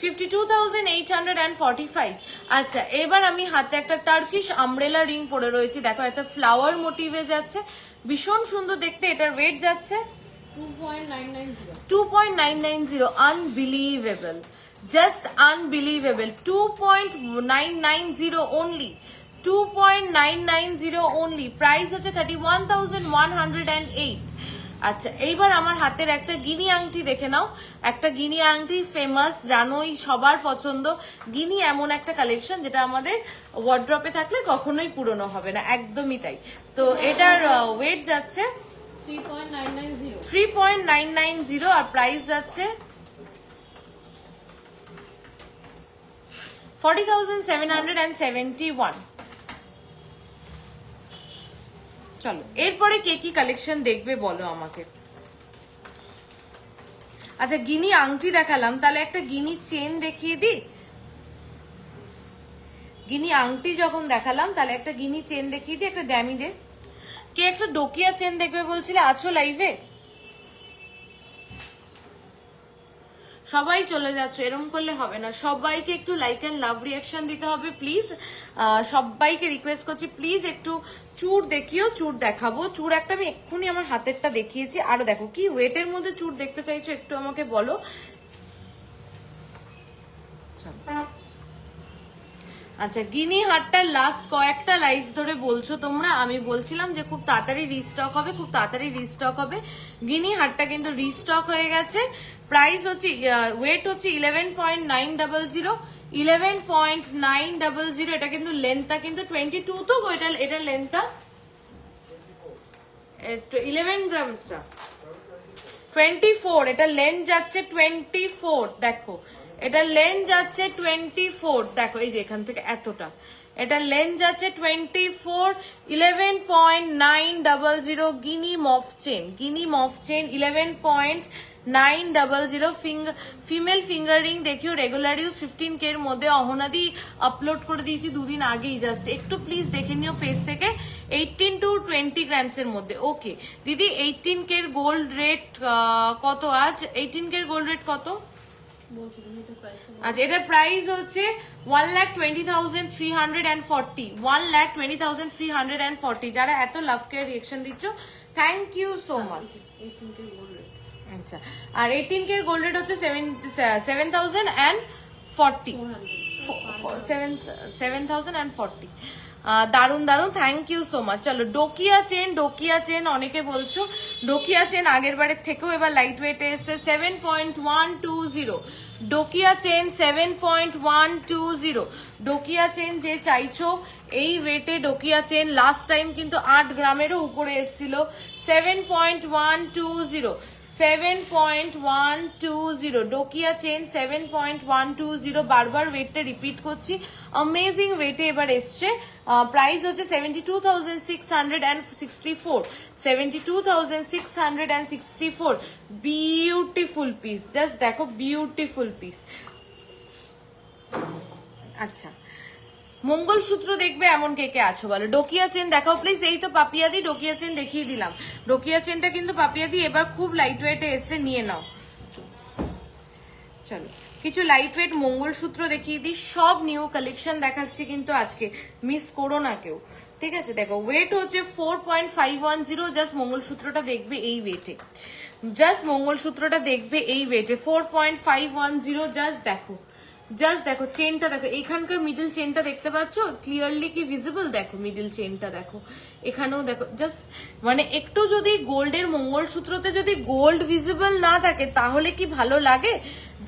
A: 52,845। আচ্ছা, এবার আমি হাতে একটা টার্কিশ আমব্রেলা রিং পরে রয়েছি, দেখো একটা ফ্লাওয়ার মোটিভে যাচ্ছে, ভীষণ সুন্দর দেখতে, এটার ওয়েট যাচ্ছে 2.990, unbelievable, just unbelievable, 2.990 only, 2.990 only, price হচ্ছে 31,108। আচ্ছা, এইবার আমার হাতের একটা গিনি আংটি দেখে নাও, একটা গিনি আংটি ফেমাস, জানোই সবার পছন্দ। গিনি এমন একটা কালেকশন যেটা আমাদের ওয়ার্ড্রপে থাকলে কখনোই পুরনো হবে না, একদমই তাই। তো এটার ওয়েট যাচ্ছে 3.990, আর প্রাইস যাচ্ছে 40,771। চলো এরপরে কে কি কালেকশন দেখবে বলো আমাকে। আচ্ছা, গিনি আংটি দেখালাম, তাহলে একটা গিনি চেন দেখিয়ে দিই। গিনি আংটি যখন দেখালাম, তাহলে একটা গিনি চেন দেখিয়ে দিই, একটা ড্যামি দে। কে একটা ডোকিয়া চেন দেখবে বলছিলে, আছো লাইভে? সবাই চলে যাচ্ছ, এরকম করলে হবে না, সবাইকে একটু লাইক এন্ড লাভ রিয়াকশন দিতে হবে প্লিজ। সবাইকে রিকোয়েস্ট করছি প্লিজ একটু চুড় দেখিও, চুড় দেখাবো। চুড় একটা আমি এক্ষুনি আমার হাতেরটা দেখিয়েছি, আরো দেখো কি ওয়েটের মধ্যে চুড় দেখতে চাইছো একটু আমাকে বলো। আচ্ছা, গিনি হাটটার লাস্ট কয়েকটা লাইভ ধরে বলছো তোমরা, আমি বলছিলাম যে খুব তাড়াতাড়ি রিস্টক হবে, খুব তাড়াতাড়ি রিস্টক হবে। গিনি হাটটা কিন্তু রিস্টক হয়ে গেছে। প্রাইস হচ্ছে, ওয়েট হচ্ছে 11.900, 11.900। এটা কিন্তু লেন্থটা কিন্তু 22, তো এটা লেন্থটা 11 গ্রামসটা 24, এটা লেন্থ যাচ্ছে 24, দেখো এটা লেন্থ যাচ্ছে 24, দেখো এই যে এখান থেকে এতটা, এটা লেন্থ যাচ্ছে 24, 11.900 গিনি মফ চেন, 11.900 ফিমেল ফিঙ্গার রিং দেখিও, রেগুলার ইউজ 15K এর মধ্যে। অহনাদি আপলোড করে দিয়েছি দুদিন আগেই, জাস্ট একটু প্লিজ দেখে নিও পেজ থেকে। 18 to 20 গ্রামস এর মধ্যে। ওকে দিদি 18K এর গোল্ড রেট কত আজ? 18K এর গোল্ড রেট কত? আচ্ছা এটার প্রাইস হচ্ছে 1,20,340, 1,20,340। যারা এত লাভ কেয়ার রিঅ্যাকশন দিচ্ছ, থ্যাংক ইউ সো মাচ। আচ্ছা আর 18K এর গোল্ড রেট হচ্ছে 7,040। দারুন দারুন, থ্যাংক ইউ সো মাচ। চলো ডোকিয়া চেন অনেকে বলছো, ডোকিয়া চেন আগের বারের থেকেও এবার লাইট ওয়েটে এসছে 7.120। ডোকিয়া চেন 7.120। ডোকিয়া চেন যে চাইছো এই ওয়েটে, ডোকিয়া চেন লাস্ট টাইম কিন্তু 8 গ্রামেরও উপরে এসছিল। 7.120, 7.120 ডোকিয়া চেন 7.120। বারবার ওয়েটটা রিপিট করছি, অ্যামেজিং ওয়েটে এবার এসছে। প্রাইস হচ্ছে 72,664, 72,664। বিউটিফুল পিস, জাস্ট দেখো বিউটিফুল পিস। আচ্ছা মঙ্গলসূত্র দেখবে এমন কে কে আছো বলো? ডোকিয়া চেন দেখাও প্লিজ। এই তো পাপিয়াদি ডোকিয়া চেন দেখিয়ে দিলাম। ডোকিয়া চেনটা কিন্তু পাপিয়াদি এবার খুব লাইট ওয়েটে এসছে, নিয়ে নাও। চলো কিছু লাইট ওয়েট মঙ্গলসূত্র দেখিয়ে দিই, সব নিউ কালেকশন দেখাচ্ছি কিন্তু আজকে, মিস করো না কেউ, ঠিক আছে? দেখো ওয়েট হচ্ছে 4.510, জাস্ট মঙ্গলসূত্রটা দেখবে এই ওয়েটে, জাস্ট মঙ্গলসূত্রটা দেখবে এই ওয়েটে 4.510। জাস্ট দেখো চেনটা দেখো, এখানকার মিডল চেনটা দেখতে পাচ্ছ ক্লিয়ারলি কি ভিজিবল? দেখো মিডল চেনটা দেখো, এখানেও দেখো। জাস্ট মানে একটু যদি গোল্ডের মঙ্গলসূত্রতে যদি গোল্ড ভিজিবল না থাকে তাহলে কি ভালো লাগে?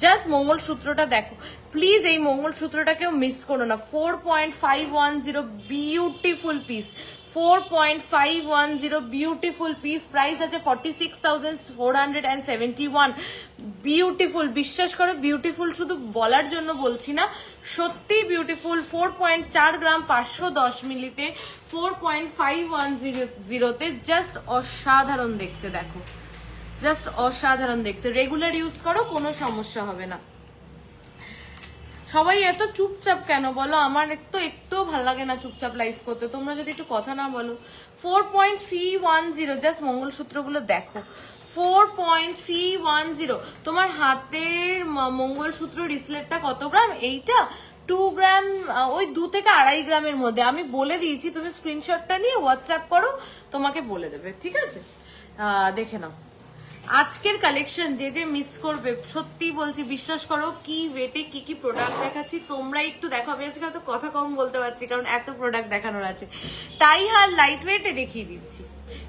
A: জাস্ট মঙ্গলসূত্রটা দেখো প্লিজ, এই মঙ্গলসূত্রটাকেও মিস করো না। 4.510 beautiful piece, 4.510 beautiful piece. Price আছে 46,471। বিউটিফুল, বিশ্বাস করো বিউটিফুল শুধু বলার জন্য বলছি না, সত্যি বিউটিফুল। 4.4 গ্রাম 510 মিলিতে 4.510তে জাস্ট অসাধারণ দেখতে, দেখো জাস্ট অসাধারণ দেখতে। রেগুলার ইউজ করো, কোনো সমস্যা হবে না। সবাই এত চুপচাপ কেন বলো? আমার একটু ভালো লাগে না চুপচাপ লাইভ করতে, তোমরা যদি একটু কথা না বলো। 4.310, জাস্ট মঙ্গলসূত্রগুলো দেখো। 4.310। তোমার হাতের মঙ্গলসূত্র রিসলেটটা কত গ্রাম? এইটা 2 গ্রাম, ওই 2 থেকে 2.5 গ্রামের মধ্যে। আমি বলে দিয়েছি, তুমি স্ক্রিনশটটা নিয়ে হোয়াটসঅ্যাপ করো, তোমাকে বলে দেবে, ঠিক আছে? দেখে নাও আজকের কালেকশন। যে যে মিস করবে সত্যি বলছি, বিশ্বাস করো কি ওয়েটে কি কি প্রোডাক্ট দেখাচ্ছি তোমরা একটু দেখো। আমি আজকে হয়তো কথা কম বলতে পারছি কারণ এত প্রোডাক্ট দেখানোর আছে, তাই আর লাইট ওয়েটে দেখিয়ে দিচ্ছি।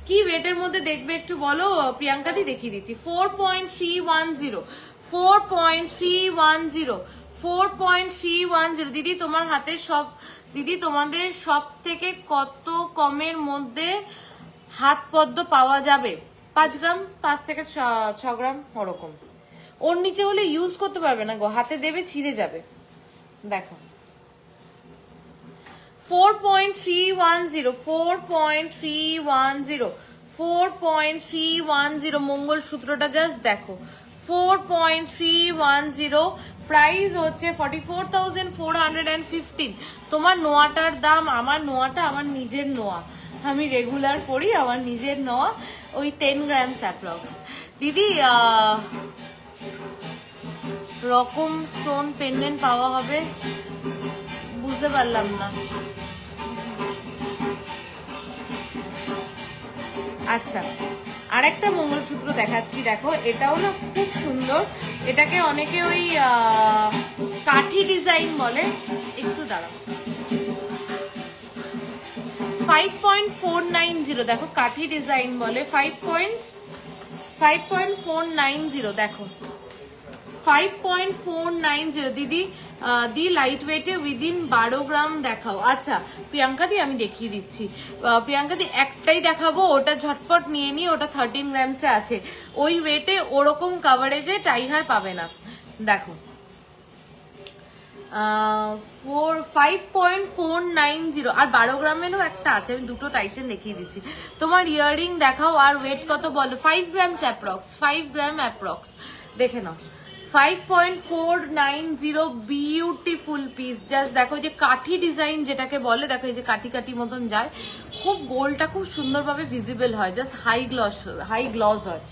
A: কি ওয়েটের মধ্যে দেখবে একটু বলো প্রিয়াঙ্কাদি, দেখিয়ে দিচ্ছি। 4.310, 4.310, 4.310। দিদি তোমার হাতে সব, দিদি তোমাদের সব থেকে কত কমের মধ্যে হাত পদ্ম পাওয়া যাবে? 5 গ্রাম, 5 থেকে 6 গ্রাম ওরকম। ওর নিচে হলে ইউজ করতে পারবে না গো, হাতে দেবে ছিঁড়ে যাবে। দেখো 4.310, 4.310, 4.310 মঙ্গলসূত্রটা জাস্ট দেখো। 4.310 প্রাইস হচ্ছে 44,415। তোমার নোয়াটার দাম, আমার নোয়াটা আমার নিজের নোয়া, আমি রেগুলার পরি, আমার নিজের নোয়া, ওই 10 গ্রামস অ্যাপ্রক্স। দিদি রকম স্টোন পেন্ডেন্ট পাওয়া হবে বুঝতে পারলাম না। আচ্ছা আরেকটা মঙ্গলসূত্র দেখাচ্ছি, দেখো এটাও না খুব সুন্দর। এটাকে অনেকে ওই কাঠি ডিজাইন বলে, একটু দাঁড়াও। 5.490 দেখো, কাঠি ডিজাইন বলে। 5.490 দেখো, 5.490 দিদি দি লাইট ওয়েটে উইদিন 12 গ্রাম দেখাও। আচ্ছা প্রিয়াঙ্কা দি আমি দেখিয়ে দিচ্ছি। প্রিয়াঙ্কা দি একটাই দেখাবো, ওটা ঝটপট নিয়ে নি, ওটা 13 গ্রামসে আছে। ওই ওয়েটে ওরকম কাভারেজে টাইহার পাবে না। দেখো 5.490 আর 12 গ্রামেরও একটা আছে, আমি দুটো টাইচেন দেখিয়ে দিচ্ছি। তোমার ইয়াররিং দেখাও আর ওয়েট কত বলো। 5 গ্রামস অ্যাপ্রক্স, 5 গ্রাম অ্যাপ্রক্স, দেখে নাও। 5.490 বিউটিফুল পিস। জাস্ট দেখো যে কাঠি ডিজাইন যেটাকে বলে, দেখো এই যে কাঠি কাঠি মতন যায়, খুব গোলটা খুব সুন্দরভাবে ভিজিবল হয়, জাস্ট হাই গ্লস হয়।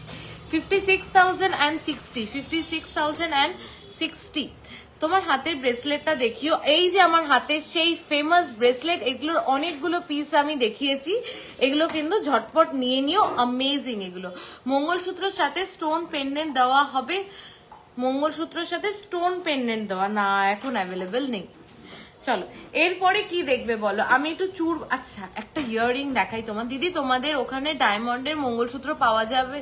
A: 56,060, 56,060। তোমার হাতের ব্রেসলেটটা দেখিও। এই যে আমার হাতের সেই ফেমাস ব্রেসলেট, এগুলোর অনেকগুলো পিস আমি দেখিয়েছি, এগুলো কিন্তু ঝটপট নিয়ে নিও, অ্যামেজিং এগুলো। মঙ্গলসূত্রের সাথে স্টোন পেন্ডেন্ট দেওয়া হবে, মঙ্গলসূত্রের সাথে স্টোন পেন্ডেন্ট দেওয়া না, এখন অ্যাভেলেবেল নেই। চলো এরপরে কি দেখবে বলো, আমি একটু আচ্ছা একটা ইয়াররিং দেখাই তোমার দিদি, তোমাদের ওখানে ডায়মন্ডের মঙ্গলসূত্র পাওয়া যাবে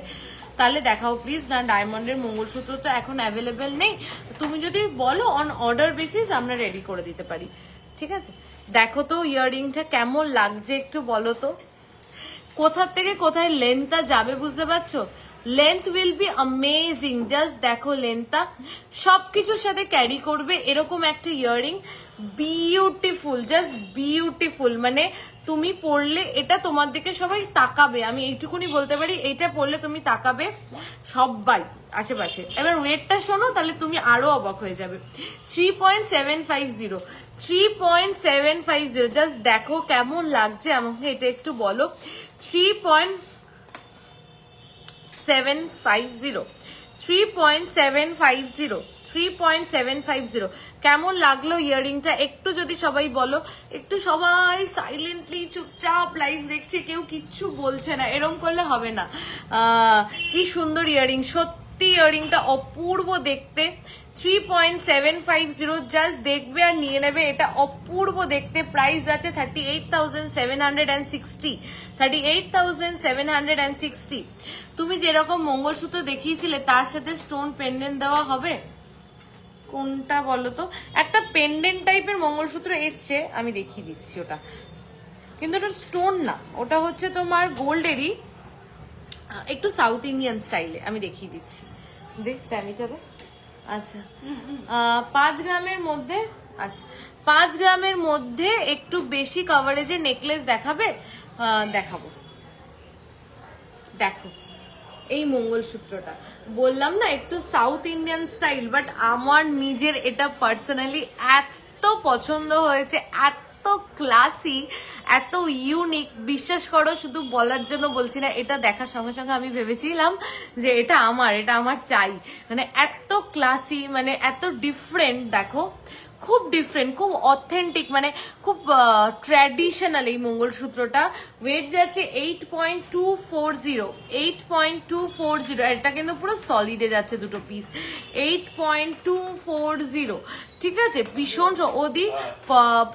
A: তাহলে দেখাও প্লিজ। না ডায়মন্ডের মঙ্গলসূত্র তো এখন অ্যাভেলেবেল নেই, তুমি যদি বলো অন অর্ডার বেসিস আমরা রেডি করে দিতে পারি, ঠিক আছে। দেখো তো ইয়াররিংটা কেমন লাগছে একটু বলো তো, কোথা থেকে কোথায় লেন্থটা যাবে বুঝতে পারছো। Length will be amazing, just দেখো লেন্থটা সবকিছুর সাথে ক্যারি করবে এরকম একটা ইয়াররিং, বিউটিফুল, জাস্ট বিউটিফুল। মানে তুমি পরলে এটা তোমার দিকে সবাই তাকাবে, আমি এইটুকুনি বলতে পারি, এইটা পরলে তুমি তাকাবে সবাই আশেপাশে। এবার ওয়েটটা শোনো তাহলে তুমি আরো অবাক হয়ে যাবে। 3.750, 3.750, জাস্ট দেখো কেমন লাগছে আমাকে এটা একটু বলো। 3.750 কেমন লাগলো ইয়াররিংটা একটু যদি সবাই বলো। একটু সবাই সাইলেন্টলি চুপচাপ লাইভ দেখছে, কেউ কিচ্ছু বলছে না, এরকম করলে হবে না। কি সুন্দর ইয়াররিং, সত্যি ইয়াররিংটা অপূর্ব দেখতে। 3.750, জাস্ট দেখবে আর নিয়ে নেবে, এটা অপূর্ব দেখতে। প্রাইস আছে 38,760, 38,760। তুমি যেরকম মঙ্গলসূত্র দেখিয়েছিলে তার সাথে স্টোন পেন্ডেন্ট দেওয়া হবে, কোনটা বলো তো। একটা পেন্ডেন্ট টাইপের মঙ্গলসূত্র এসছে, আমি দেখিয়ে দিচ্ছি ওটা, কিন্তু ওটা স্টোন না, ওটা হচ্ছে তোমার গোল্ডেরই, একটু সাউথ ইন্ডিয়ান স্টাইলে, আমি দেখিয়ে দিচ্ছি। দেখ টামিটা দেখ। আচ্ছা 5 গ্রামের মধ্যে, আচ্ছা 5 গ্রামের মধ্যে একটু বেশি কভারেজে নেকলেস দেখাবে, দেখাবো। দেখো এই মঙ্গলসূত্রটা বললাম না একটু সাউথ ইন্ডিয়ান স্টাইল, বাট আমার নিজের এটা পার্সোনালি এত পছন্দ হয়েছে, এত ক্লাসি, এত ইউনিক, বিশ্বাস করো শুধু বলার জন্য বলছি না, এটা দেখার সঙ্গে সঙ্গে আমি ভেবেছিলাম যে এটা আমার চাই। মানে এত ক্লাসি, মানে এত ডিফারেন্ট, দেখো খুব ডিফারেন্ট, খুব অথেন্টিক, মানে খুব ট্র্যাডিশনাল এই মঙ্গলসূত্রটা। ওয়েট যাচ্ছে 8.240, 8.240, এটা কিন্তু পুরো সলিডে যাচ্ছে দুটো পিস, 8.240, ঠিক আছে। ভীষণ ওদি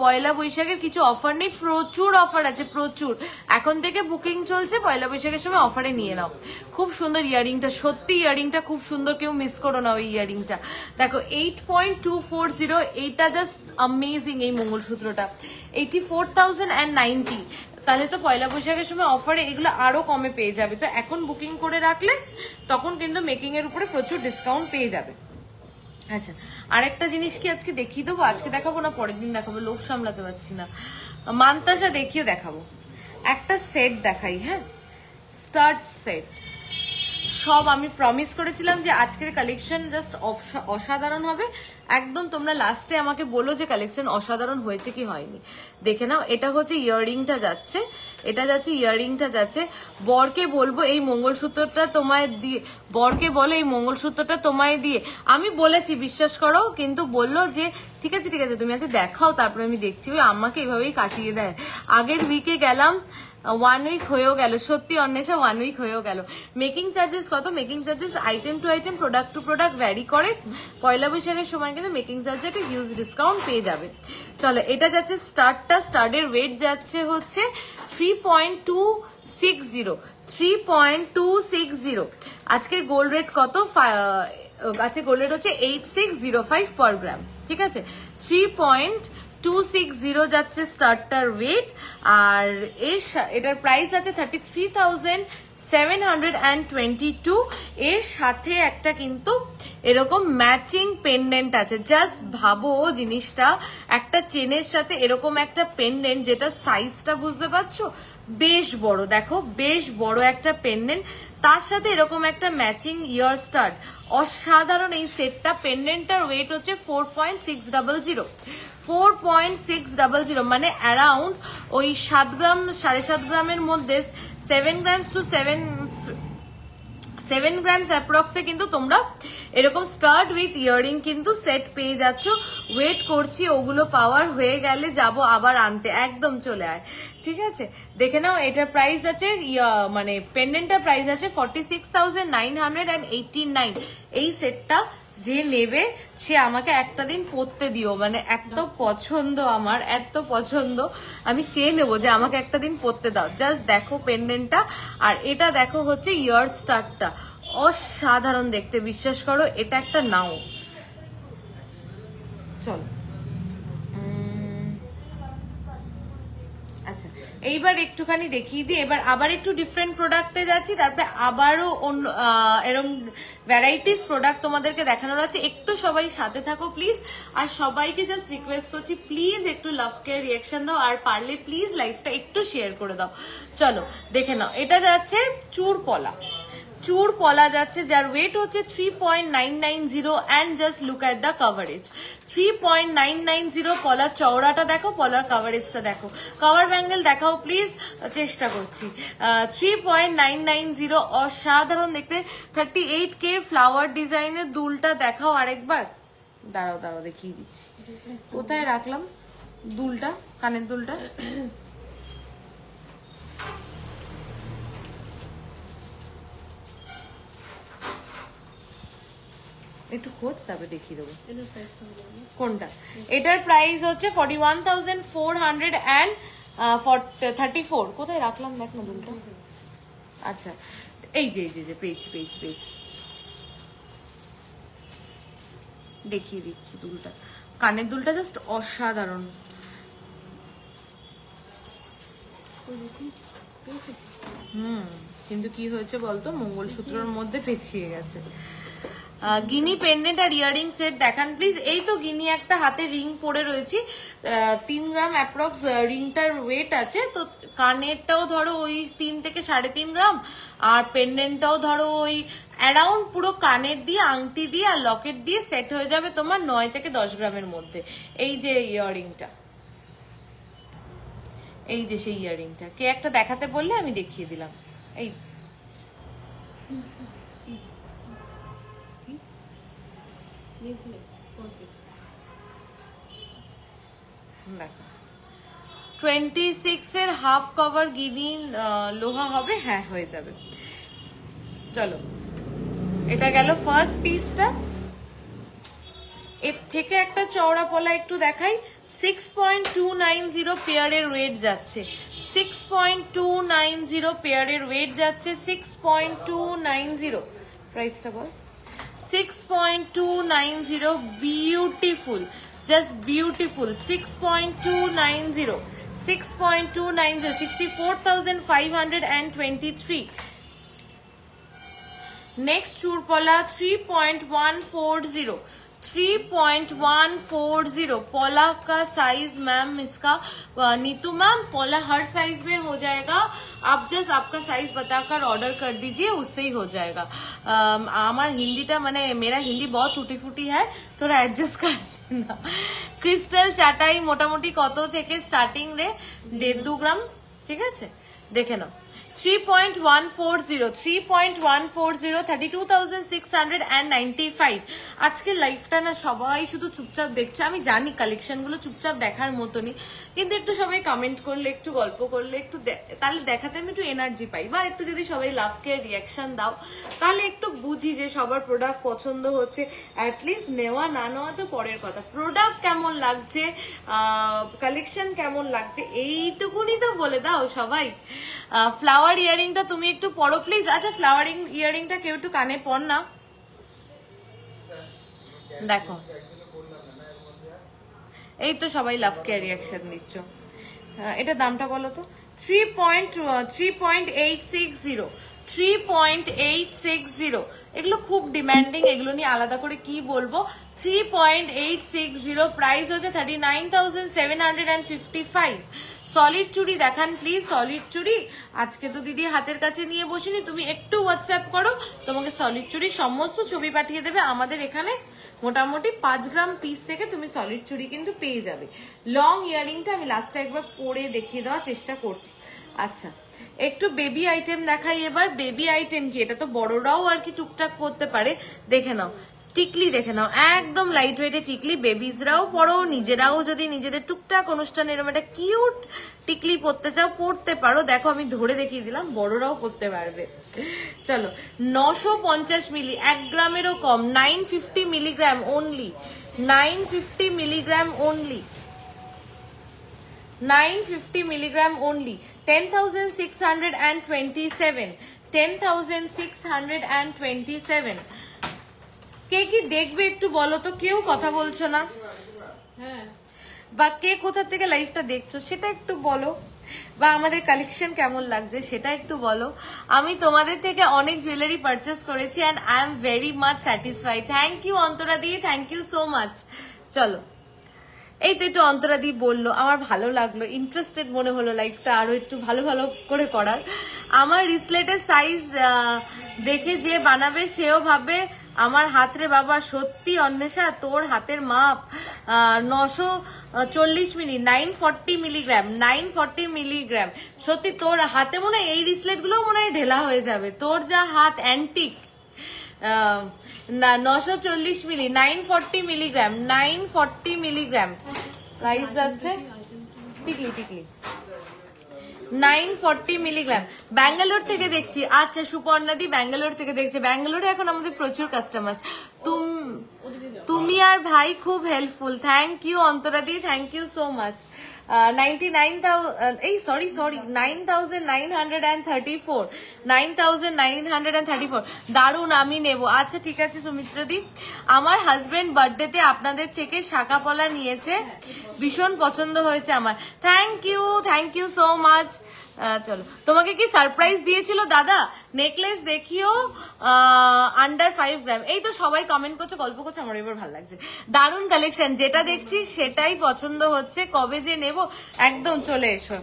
A: পয়লা বৈশাখের কিছু অফার নেই, প্রচুর অফার আছে, প্রচুর। এখন থেকে বুকিং চলছে, পয়লা বৈশাখের সময় অফারে নিয়ে নাও। খুব সুন্দর ইয়াররিংটা, সত্যি ইয়াররিংটা খুব সুন্দর, কেউ মিস করো না ওই ইয়াররিংটা। দেখো 8.240, এইটা জাস্ট অ্যামেজিং এই মঙ্গলসূত্রটা। 84,090, তাহলে তো পয়লা বৈশাখের সময় অফারে এগুলো আরো কমে পেয়ে যাবে, তো এখন বুকিং করে রাখলে তখন কিন্তু মেকিং এর উপরে প্রচুর ডিসকাউন্ট পেয়ে যাবে। আচ্ছা আরেকটা জিনিস কি আজকে দেখিয়ে দেবো, আজকে দেখাবো না পরের দিন দেখাবো, লোভ সামলাতে পারছি না। মান্তাসা দেখিও দেখাবো, একটা সেট দেখাই, হ্যাঁ স্টার্ট সেট। সব আমি প্রমিস করেছিলাম যে আজকের কালেকশন জাস্ট অসাধারণ হবে, একদম তোমরা লাস্টে আমাকে বলো যে কালেকশন অসাধারণ হয়েছে কি হয়নি। দেখে নাও, এটা হচ্ছে ইয়াররিংটা যাচ্ছে, এটা যাচ্ছে ইয়াররিংটা যাচ্ছে। বরকে বলবো এই মঙ্গলসূত্রটা তোমায় দিয়ে, বরকে বলো এই মঙ্গলসূত্রটা তোমায় দিয়ে, আমি বলেছি বিশ্বাস করো, কিন্তু বললো যে ঠিক আছে তুমি আজকে দেখাও তারপরে আমি দেখছি। ওই আমাকে এভাবেই কাটিয়ে দেয়। আগের উইকে গেলাম, 1 উইক হয়েও গেল, সত্যি অন্বেষা 1 উইক হয়েও গেল। মেকিং চার্জেস কত? Making charges item to item, product to product vary করে। পয়লা বৈশাখের সময় কিন্তু মেকিং চার্জে একটা হিউজ ডিসকাউন্ট পেয়ে যাবে। চলো এটা যাচ্ছে স্টার্টের ওয়েট যাচ্ছে হচ্ছে 3.260, 3.260। আজকের গোল্ড রেট কত? আছে গোল্ড রেট হচ্ছে 8605 পার গ্রাম, ঠিক আছে। 3.260 যাচ্ছে স্টার্টার ওয়েট, আর এটার প্রাইস আছে 33,722। এর সাথে একটা কিন্তু এরকম ম্যাচিং পেন্ডেন্ট আছে। জাস্ট ভাবো জিনিসটা, একটা চেনের সাথে এরকম একটা পেন্ডেন্ট, যেটা সাইজটা বুঝতে পারছো বেশ বড়, দেখো বেশ বড় একটা পেন্ডেন্ট, তার সাথে এরকম একটা ম্যাচিং ইয়ার স্টাড। অসাধারণ এই সেটটা। পেন্ডেন্টটার ওয়েট হচ্ছে 4.600, 4.600 মানে অ্যারাউন্ড ওই 7 গ্রাম 7.5 গ্রামের মধ্যে 7 গ্রামস টু 7 গ্রামস অ্যাপ্রক্সে কিন্তু তোমরা এরকম স্টার্ট উইথ ইয়ারিং কিন্তু সেট পেয়ে যাচ্ছ। ওয়েট করছি ওগুলো পাওয়ার হয়ে গেলে যাব আবার আনতে, একদম চলে আয়, ঠিক আছে। দেখে নাও, এটার প্রাইস আছে মানে পেন্ডেন্টটার প্রাইস আছে 46,989। এই সেটটা যে নেবে সে আমাকে একটা দিন পরতে দিও, মানে এত পছন্দ আমার, এত পছন্দ, আমি চেয়ে নেবো যে আমাকে একটা দিন পরতে দাও। জাস্ট দেখো পেন্ডেন্টটা, আর এটা দেখো হচ্ছে ইয়ার স্টারটা, অসাধারণ দেখতে, বিশ্বাস করো। এটা একটা নাও, চলো। আচ্ছা, এইবার একটুখানি দেখিয়ে দিই, এবার আবার একটু ডিফারেন্ট প্রোডাক্টে যাচ্ছি, তারপরে আবারও অন্য এরকম ভ্যারাইটিস প্রোডাক্ট তোমাদেরকে দেখানোর আছে। একটু সবাই সাথে থাকো প্লিজ, আর সবাইকে জাস্ট রিকোয়েস্ট করছি প্লিজ একটু লাভ কেয়ার রিয়াকশন দাও, আর পারলে প্লিজ লাইভটা একটু শেয়ার করে দাও। চলো দেখে নাও, এটা যাচ্ছে চুর পলা, চুর পলা যাচ্ছে, যার ওয়েট হচ্ছে 3.990 and just look at the coverage. 3.990 পলার চওড়াটা দেখো, পলার কভারেজটা দেখো। কভার ব্যাঙ্গেল দেখাও প্লিজ, চেষ্টা করছি। 3.990 অসাধারণ দেখতে। 38K ফ্লাওয়ার ডিজাইনের দুলটা দেখাও আরেকবার। দাঁড়াও দাঁড়াও দেখিয়ে দিচ্ছি, কোথায় রাখলাম দুলটা, কানের দুলটা। একটু খোঁজ, তারপরে দেখিয়ে দেবো কোনটা। এটার প্রাইস হচ্ছে 41,434। কোথায় রাখলাম দেখ না দুলটা। আচ্ছা, এই যে পেয়েছি পেয়েছি পেয়েছি, দেখিয়ে দিচ্ছি দুলটা। কানের দুলটা জাস্ট অসাধারণ। কিন্তু কি হয়েছে বলতো, মঙ্গলসূত্রের মধ্যে পেঁচিয়ে গেছে। গিনি পেন্ডেন্ট আর ইয়ারিং সেট দেখান প্লিজ। এই তো গিনি একটা হাতে রিং পরে রয়েছি, 3 গ্রাম অ্যাপ্রক্স রিংটার ওয়েট আছে। তো কানেরটাও ধরো ওই 3 থেকে 3.5 গ্রাম, আর পেন্ডেন্টটাও ধরো ওই অ্যারাউন্ড পুরো কানের দিয়ে, আংটি দিয়ে আর লকেট দিয়ে সেট হয়ে যাবে তোমার 9 থেকে 10 গ্রামের মধ্যে। এই যে ইয়ারিংটা, এই যে সেই ইয়ারিংটা, কে একটা দেখাতে বললে আমি দেখিয়ে দিলাম। এই দেখো 26 এর হাফ কভার গিনি লোহা হবে, হ্যাঁ হয়ে যাবে। চলো, এটা গেল ফার্স্ট পিসটা। এর থেকে একটা চওড়া পলা একটু দেখাই। 6.290 পেয়ারের ওয়েট যাচ্ছে, 6.290 পেয়ারের ওয়েট যাচ্ছে, 6.290। প্রাইসটা বল। 6.290, বিউটিফুল, জাস্ট বিউটিফুল। 6.290, 6.290, 64,523। নেক্সট চুরপলা 3.140, 3.140 पोला का साइज मैम इसका। नीतू मैम पोला हर साइज में हो जाएगा, आप जस्ट आपका साइज बताकर ऑर्डर कर दीजिए, उससे ही हो जाएगा। हमार हिंदीटा माने मेरा हिंदी बहुत टूटी फूटी है, थोड़ा एडजस्ट कर लेना। क्रिस्टल चाटाई मोटामोटी कत থেকে স্টার্টিং রে 1.5 গ্রাম, ঠিক আছে দেখে নাও। 3.140, 3.140, 32,695। আজকের লাইফটা না সবাই শুধু চুপচাপ দেখছে, আমি জানি কালেকশন গুলো চুপচাপ দেখার মতনই, কিন্তু একটু সবাই কমেন্ট করলে, একটু গল্প করলে, একটু তাহলে দেখাতে আমি একটু এনার্জি পাই, বা একটু যদি সবাই লাভ কেয়ার রিয়াকশন দাও তাহলে একটু বুঝি যে সবার প্রোডাক্ট পছন্দ হচ্ছে। অ্যাটলিস্ট নেওয়া না নেওয়া তো পরের কথা, প্রোডাক্ট কেমন লাগছে, কালেকশন কেমন লাগছে এইটুকুনি তো বলে দাও সবাই। ফ্লাওয়ার ইয়ারিংটা তুমি একটু পরো প্লিজ। আচ্ছা, ফ্লাওয়ারিং ইয়ারিংটা কেউ একটু কানে পর না, দেখো এই তো সবাই লাভ কেয়ার রিয়াকশন দিচ্ছ। এটা দামটা বলো তো। 3.860 এগুলো খুব ডিমান্ডিং, এগুলো নিয়ে আলাদা করে কি বলবো। 3.860 প্রাইস হচ্ছে 39,755। সলিড চুড়ি দেখান প্লিজ, সলিড চুড়ি। আজকে তো দিদি হাতের কাছে নিয়ে বসিনি, তুমি একটু হোয়াটসঅ্যাপ করো, তোমাকে সলিড চুড়ির সমস্ত ছবি পাঠিয়ে দেবে। আমাদের এখানে মোটামুটি 5 গ্রাম পিস থেকে তুমি সলিড চুড়ি কিন্তু পেয়ে যাবে। লং ইয়ারিংটা আমি লাস্টে একবার পরে দেখিয়ে দেওয়ার চেষ্টা করছি। আচ্ছা, একটু বেবি আইটেম দেখাই এবার। বেবি আইটেম কি, এটা তো বড়রাও আর কি টুকটাক পরতে পারে। দেখে নাও টিকলি, দেখে নাও একদম লাইট ওয়েটে টিকলি। বেবিজরাও পরো, নিজেরাও যদি নিজেদের টুকটাক অনুষ্ঠানে এরকম একটা কিউট টিকলি পরতে চাও পরতে পারো। দেখো আমি ধরে দেখিয়ে দিলাম, বড়রাও পরতে পারবে। চলো 950 মিলি, 1 গ্রামেরও কম, 950 milligram only, 950 milligram only, 950 milligram only, 10,627, 10,627। কে কি দেখবে একটু বলো তো, কেউ কথা বলছো না,
B: হ্যাঁ,
A: বা কে কোথা থেকে লাইভটা দেখছো সেটা একটু বলো, বা আমাদের কালেকশন কেমন লাগছে সেটা একটু বলো। আমি তোমাদের থেকে অনেক জুয়েলারি পারচেস করেছি and I am very much satisfied. Thank you Antara di, thank you so much. চলো এই তো একটু অন্তরা দি বললো, আমার ভালো লাগলো, ইন্টারেস্টেড মনে হলো লাইফটা আরো একটু ভালো ভালো করে করার। আমার রিসলেটের সাইজ দেখে যে বানাবে সেও ভাবে আমার হাত রে বাবা। সত্যি অন্বেষা, তোর হাতের মাপ 940 মিলি, 940 মিলিগ্রাম, 940 মিলিগ্রাম। সত্যি তোর হাতে মনে হয় এই রিসলেট গুলো মনে হয় ঢেলা হয়ে যাবে, তোর যা হাত অ্যান্টিক। 940 মিলি, 940 মিলিগ্রাম, 940 মিলিগ্রাম প্রাইস যাচ্ছে। টিকলি টিকলি 940 মিলিগ্রাম। ব্যাঙ্গালোর থেকে দেখছি। আচ্ছা সুপর্ণা দি ব্যাঙ্গালোর থেকে দেখছে। ব্যাঙ্গালোরে এখন আমাদের প্রচুর কাস্টমার। তুমি আর ভাই খুব helpful. Thank you Antara di, thank you so much. 9,934, 9,934 দারুন, আমি নেব। আচ্ছা ঠিক আছে সুমিত্রা দি। আমার হাজবেন্ড বার্থডেতে আপনাদের থেকে শাঁকা পলা নিয়েছে, ভীষণ পছন্দ হয়েছে আমার। Thank you so much. চলো তোমাকে কি সারপ্রাইজ দিয়েছিল দাদা? নেকলেস দেখিও আন্ডার 5 গ্রাম। এই তো সবাই কমেন্ট করছে, গল্প করছে, আমার এবার ভালো লাগছে। দারুন কালেকশন, যেটা দেখছি সেটাই পছন্দ হচ্ছে। কবে যে নেব, একদম চলে এসো।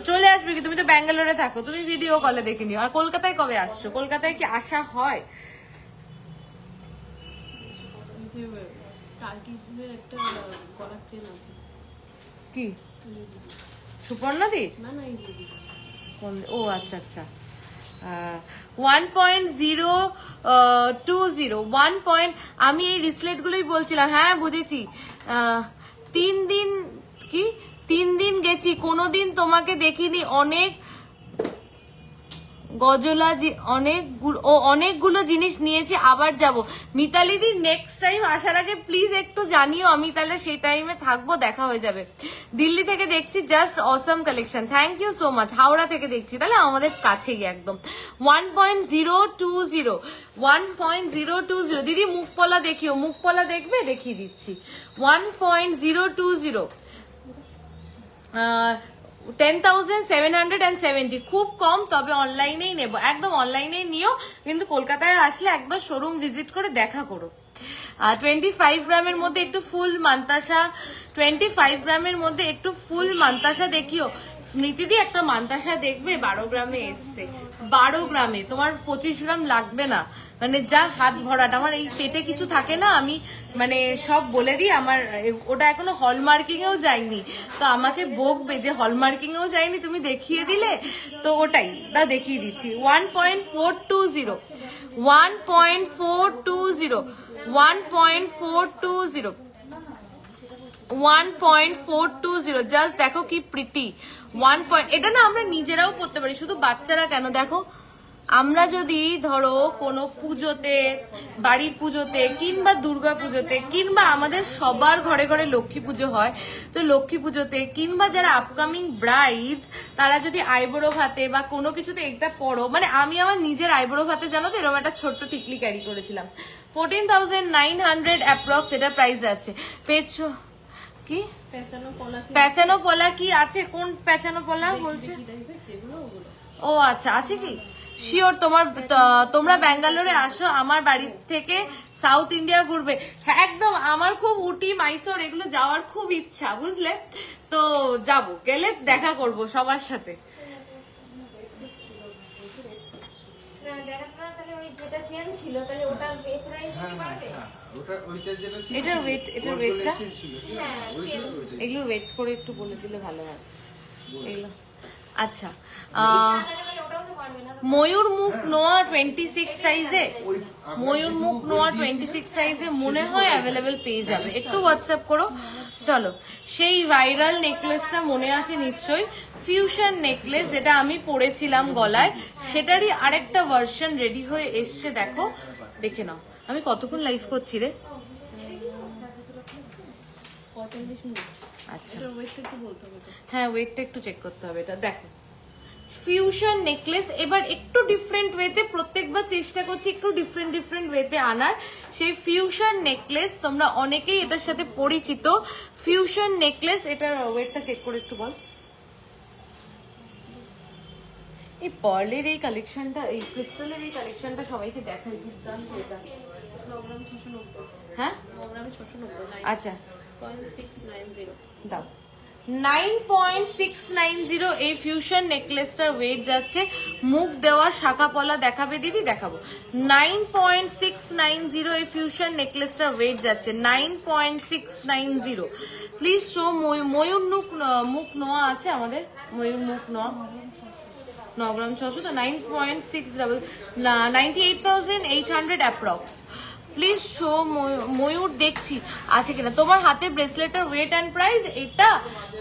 A: চলে আসবে কি, তুমি তো ব্যাঙ্গালোরে থাকো, তুমি ভিডিও কলে দেখে নিও। আর কলকাতায় কবে আসছো? কলকাতায় কি আসা হয়? কি সুপর্ণা দি? ও আচ্ছা আচ্ছা। 1.020 আমি এই রিসলেট গুলোই বলছিলাম। হ্যাঁ বুঝেছি। 3 দিন গেছি, কোনোদিন তোমাকে দেখিনি। অনেক গজলা, অনেকগুলো জিনিস নিয়েছি, আবার যাব। মিতালি দি নেক্সট টাইম আসার আগে প্লিজ একটু জানিও, আমি তাহলে সেই টাইমে থাকবো, দেখা হয়ে যাবে। দিল্লি থেকে দেখছি, just awesome collection. Thank you so much. Howrah থেকে দেখছি, তাহলে আমাদের কাছেই একদম। 1.020 দিদি মুখ পলা দেখিও, মুখ পলা দেখবে, দেখিয়ে দিচ্ছি। 1.020, 10,770, খুব কম, তবে অনলাইনেই নেব, একদম অনলাইনেই নিও। কিন্তু কলকাতায় আসলে একবার শোরুম ভিজিট করে দেখা করো। 25 গ্রামের মধ্যে একটু ফুল মান্তাসা, 25 গ্রামের মধ্যে একটু ফুল মান্তাসা দেখিও। স্মৃতি দি একটা মান্তাসা দেখবে, 12 গ্রামে এসছে। 12 গ্রামে তোমার 25 গ্রাম লাগবে না, মানে যা হাত ভরাটা। আমার এই পেটে কিছু থাকে না, আমি মানে সব বলে দিই, আমার ওটা এখনো হলমার্কিং এও যায়নি, তো আমাকে বকবে যে হলমার্কিং এও যায়নি, তুমি দেখিয়ে দিলে। তো ওটাই দা দেখিয়ে দিচ্ছি। 1.420, 1.420, 1.420, 1.420, জাস্ট দেখো কি প্রিটি। এটা না আমরা নিজেরাও পড়তে পারি, শুধু বাচ্চারা কেন। দেখো আমরা যদি ধরো কোনো পুজোতে, বাড়ির পুজোতে, কিংবা দুর্গা পুজোতে, কিংবা আমাদের সবার ঘরে ঘরে লক্ষ্মী পুজো হয়, তো লক্ষ্মী পুজোতে কিংবা যারা আপকামিং ব্রাইডস, তারা যদি আইবুড়ো ভাতে বা কোনো কিছুতে এটা পড়ো, মানে আমি আমার নিজের আইবুড়ো ভাতে জানো তো এরকম একটা ছোট্ট টিকলি ক্যারি করেছিলাম, 14,900 অ্যাপ্রক্স এটা প্রাইস আছে। পেছো কি প্যাচানো পলা কি আছে? কোন প্যাচানো পলা বলছে? ও আচ্ছা, আছে কি? শিওর। তোমরা ব্যাঙ্গালোরে আসো, আমার বাড়ি থেকে সাউথ ইন্ডিয়া ঘুরবে। হ্যাঁ একদম, আমার খুব উটি মাইসোর এগুলো যাওয়ার খুব ইচ্ছা, বুঝলে তো। যাব, গেলে দেখা করব সবার সাথে। এটার ওয়েটটা এগুলোর ওয়েট করে একটু বলে দিলে ভালো হয় এগুলো। আচ্ছা, ময়ূর মুখ নোয়া 26 সাইজে, ময়ূর মুখ নোয়া 26 সাইজে মনে হয় অ্যাভেলেবেল পেয়ে যাবে। একটু হোয়াটসঅ্যাপ করো। চলো, সেই ভাইরাল নেকলেসটা মনে আছে নিশ্চয়ই, ফিউশন নেকলেস যেটা আমি পরেছিলাম গলায়, সেটারই আরেকটা ভার্সন রেডি হয়ে এসছে। দেখো, দেখে নাও। আমি কতক্ষণ লাইভ করছি রে? আচ্ছা, হ্যাঁ ওয়েটটা একটু চেক করতে হবে। এটা দেখো, ফিউশন নেকলেস। এবার একটু ডিফারেন্ট ওয়েতে, প্রত্যেকবার চেষ্টা করছি একটু ডিফারেন্ট ওয়েতে আনার। সেই ফিউশন নেকলেস তোমরা অনেকেই এটার সাথে পরিচিত। ফিউশন নেকলেস, এটার ওয়েটটা চেক করে একটু বল। এই পার্লের এই কালেকশনটা, এই ক্রিস্টালের এই কালেকশনটা সবাইকে দেখাই। হ্যাঁ আচ্ছা, দাও। 9.690 এই ফিউশন নেকলেসটার ওয়েট যাচ্ছে। মুখ দেওয়া শাখা পলা দেখাবে দিদি? দেখাবো। 9.690 এই ফিউশন নেকলেসটার ওয়েট যাচ্ছে 9.690। Please show. ময়ূর মুখ নোয়া আছে আমাদের, ময়ূর মুখ নোয়া 9 গ্রাম 600, তো 98,800 অ্যাপ্রক্স। প্লিজ শো ময়ূর, দেখছি আছে কিনা। তোমার হাতে ব্রেসলেটের ওয়েট অ্যান্ড প্রাইস, এটা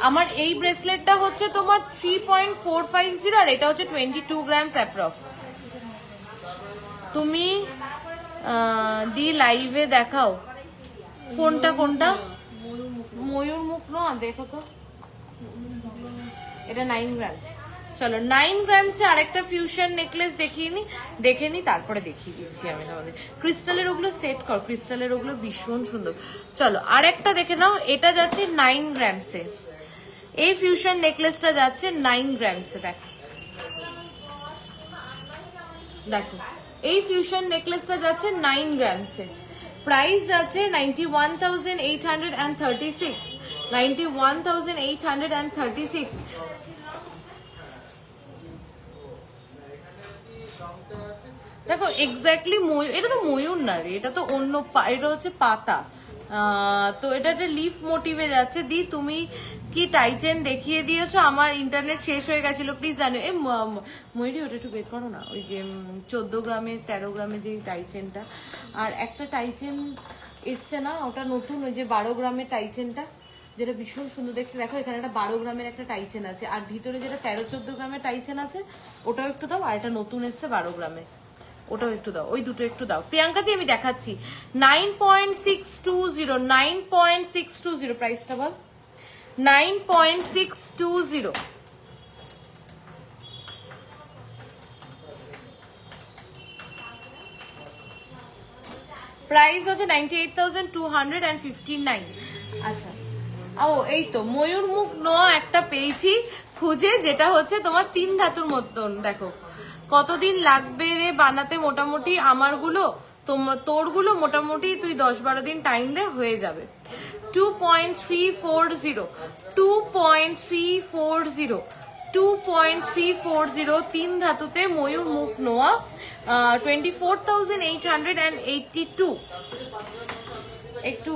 A: আমার এই ব্রেসলেটটা হচ্ছে তোমার 3.450 আর এটা হচ্ছে 22 গ্রামস অ্যাপ্রক্স। তুমি দি লাইভে দেখাও কোনটা ময়ূর মুখ না, দেখো তো। এটা 9 গ্রামস। চলো, 9 গ্রামসে আরেকটা ফিউশন নেকলেস দেখে নি তারপরে দেখিয়ে দিচ্ছি আমি তোমাদের। ক্রিস্টালের ওগুলো সেট কর, ক্রিস্টালের ওগুলো ভীষণ সুন্দর। চলো আরেকটা দেখে নাও। এটা যাচ্ছে 9 গ্রামসে, এই ফিউশন নেকলেসটা যাচ্ছে 9 গ্রামসে। দেখো এই ফিউশন নেকলেসটা যাচ্ছে 9 গ্রামসে। প্রাইস আছে 91,836, 91,836। দেখো এক্স্যাক্টলি ময়ূর, এটা তো ময়ূর না রে, এটা তো অন্য, এটা হচ্ছে পাতা। তো এটা একটা লিফ মোটিভে যাচ্ছে। দি তুমি কি টাইচেন দেখিয়ে দিয়েছো? আমার ইন্টারনেট শেষ হয়ে গেছিল, প্লিজ জানো। এ ময়ূরী, ওটা একটু বের করো না, ওই যে 14 গ্রামের 13 গ্রামের যে টাইচেনটা। আর একটা টাইচেন এসছে না, ওটা নতুন, ওই যে 12 গ্রামের টাইচেনটা, যেটা ভীষণ সুন্দর দেখতে। দেখো এখানে একটা 12 গ্রামের একটা টাইচেন আছে, আর ভিতরে যেটা 13-14 গ্রামের টাইচেন আছে ওটাও একটু দাও। আর এটা নতুন এসছে 12 গ্রামে, ওটাও একটু দাও। ওই দুটো একটু দাও। প্রিয়াঙ্কা দি আমি দেখাচ্ছি। 9.620, 9.620 প্রাইসটা বল। 9.620। প্রাইস হচ্ছে 98,259। আচ্ছা, ও এই তো ময়ূর মুখ নোয়া একটা পেয়েছি খুঁজে, যেটা হচ্ছে তোমার 3 ধাতুর মতন। দেখো কতদিন লাগবে রে বানাতে? মোটামুটি আমারগুলো, তোরগুলো মোটামুটি তুই 10-12 দিন টাইম দে, হয়ে যাবে। 2.340, 2.340, 2.340 3 ধাতুতে ময়ূর মুখ নোয়া, 24,882। একটু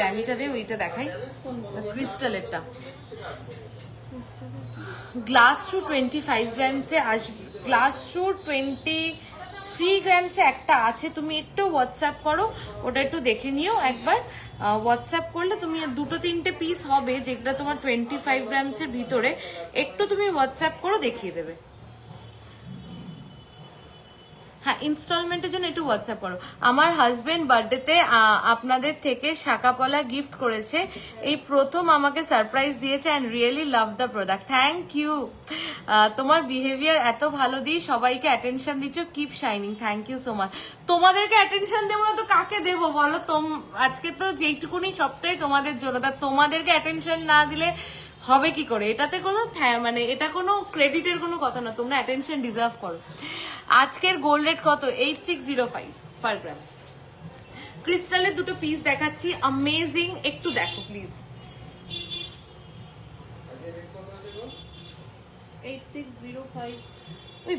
A: ড্যামিটা দে, ওইটা দেখাই, ক্রিস্টালেরটা। গ্লাস শু 25 গ্রামসে আসবে, গ্লাস শু 23 গ্রামসে একটা আছে। তুমি একটু হোয়াটসঅ্যাপ করো, ওটা একটু দেখে নিও একবার। হোয়াটসঅ্যাপ করলে তুমি 2-3টে পিস হবে যেটা তোমার 25 গ্রামসের ভিতরে, একটু তুমি হোয়াটসঅ্যাপ করো, দেখিয়ে দেবে। হ্যাঁ, ইনস্টলমেন্টের জন্য একটু হোয়াটসঅ্যাপ করো। আমার হাজবেন্ড বার্থডেতে আপনাদের থেকে শাকাপলা গিফট করেছে, এই প্রথম আমাকে সারপ্রাইজ দিয়েছে and really love the product. Thank you, তোমার বিহেভিয়ার এত ভালো দিই, সবাইকে অ্যাটেনশন দিচ্ছ, keep shining. Thank you so much. তোমাদেরকে অ্যাটেনশন দেবো না তো কাকে দেবো বলো? আজকে তো যেইটুকুনি সবটাই তোমাদের জন্য, তা তোমাদেরকে অ্যাটেনশন না দিলে হবে কি করে? এটাতে কোনো মানে এটা কোনো ক্রেডিটের কোনো কথা না, তোমরা অ্যাটেনশন ডিজার্ভ করো। আজকের গোল্ড রেট কত? 8605 পার গ্রাম। ক্রিস্টালের দুটো পিস দেখাচ্ছি, অ্যামেজিং, একটু দেখো প্লিজ।
B: 8605
A: ওই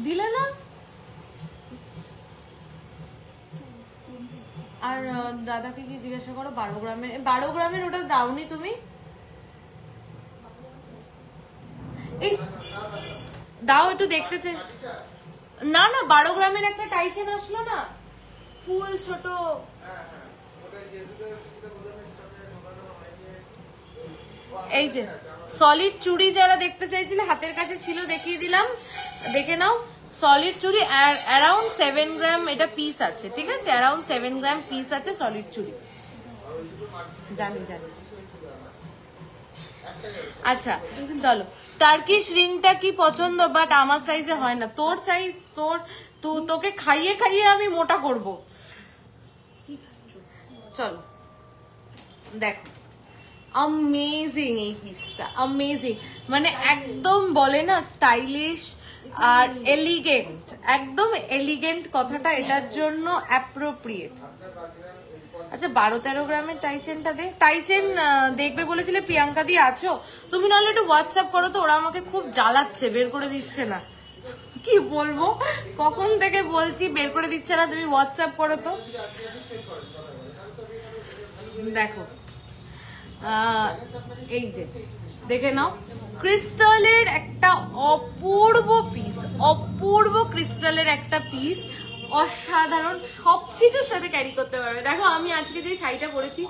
A: দিলে না? আর দাদাকে কি জিজ্ঞাসা করো 12 গ্রামের ওটা দাওনি তুমি? এই দাও একটু দেখতে চাই। না না, 12 গ্রামের একটা টাইচেন আসলো না, ফুল ছোট। এই যে সলিড চুড়ি যারা দেখতে চাইছিলে, হাতের কাছে ছিল, দেখিয়ে দিলাম, দেখে নাও। সলিড চুড়ি অ্যারাউন্ড 7 গ্রাম এটা পিস আছে, ঠিক আছে? অ্যারাউন্ড 7 গ্রাম পিস আছে সলিড চুড়ি, জানি জানি। আচ্ছা চলো, টার্কিশ রিংটা কি পছন্দ, বাট আমার সাইজে হয় না। তোর সাইজ, তোকে খাইয়ে খাইয়ে আমি মোটা করব। চলো দেখো, অ্যামেজিং এই পিসটা, অ্যামেজিং, মানে একদম বলে না স্টাইলিশ আর এলিগেন্ট, একদম এলিগেন্ট কথাটা এটার জন্য অ্যাপ্রোপ্রিয়েট। আচ্ছা 12-13 গ্রামের টাইচেনটা দে। টাইচেন দেখবে বলেছিলে প্রিয়াঙ্কা দি, আছো? তুমি নাহলে একটু হোয়াটসঅ্যাপ করো তো, ওরা আমাকে খুব জ্বালাচ্ছে, বের করে দিচ্ছে না। কি বলবো, কখন থেকে বলছি, বের করে দিচ্ছে না, তুমি হোয়াটসঅ্যাপ করো তো। দেখো এই যে দেখে নাও, ক্রিস্টালের একটা অপূর্ব পিস, অপূর্ব ক্রিস্টালের একটা পিস, অসাধারণ, সবকিছুর সাথে ক্যারি করতে পারবে। দেখো আমি আজকে যে শাড়িটা পরেছি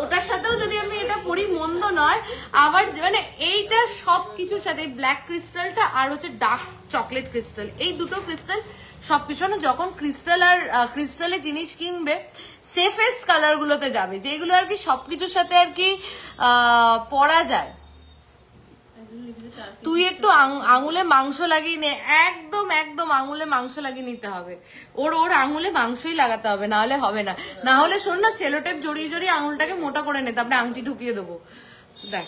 A: ওটার সাথেও যদি আমি এটা পরি মন্দ নয়, আবার মানে এইটা সবকিছুর সাথে, ব্ল্যাক ক্রিস্টালটা আর হচ্ছে ডার্ক চকলেট ক্রিস্টাল, এই দুটো ক্রিস্টাল সবকিছু না। যখন ক্রিস্টাল আর ক্রিস্টালের জিনিস কিনবে, সেফেস্ট কালার গুলোতে যাবে, যেগুলো আর কি সবকিছুর সাথে আর কি পরা যায়। তুই একটু আঙুলে মাংস লাগিয়ে নে, একদম একদম আঙুলে মাংস লাগিয়ে নিতে হবে, ওর আঙুলে মাংসই লাগাতে হবে, না হলে হবে না। না হলে শোন না, সেলোটেপ জড়িয়ে জড়িয়ে আঙুলটাকে মোটা করে নে, তারপরে আংটি ঢুকিয়ে দেবো। দেখ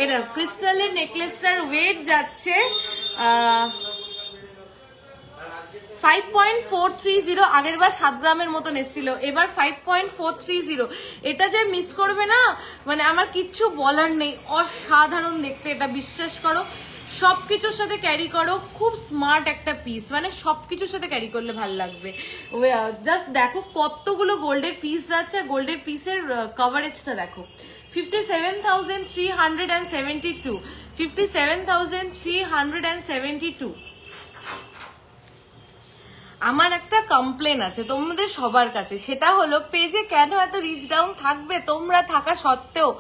A: এটা ক্রিস্টালের নেকলেসটার ওয়েট যাচ্ছে 5.430। আগের বার 7 গ্রামের মতন এসেছিল, এবার 5.430। এটা যে মিস করবে না, মানে আমার কিচ্ছু বলার নেই, অসাধারণ দেখতে এটা, বিশ্বাস করো। সবকিছুর সাথে ক্যারি করো, খুব স্মার্ট একটা পিস, মানে সবকিছুর সাথে ক্যারি করলে ভালো লাগবে। জাস্ট দেখো কতগুলো গোল্ডের পিস যাচ্ছে, আর গোল্ডের পিসের কভারেজটা দেখো, 57,372, 57,372। আমার একটা কমপ্লেন আছে তোমাদের সবার কাছে, সেটা হলো পেজে কেন এত রিচ ডাউন থাকবে, তোমরা থাকা সত্ত্বেও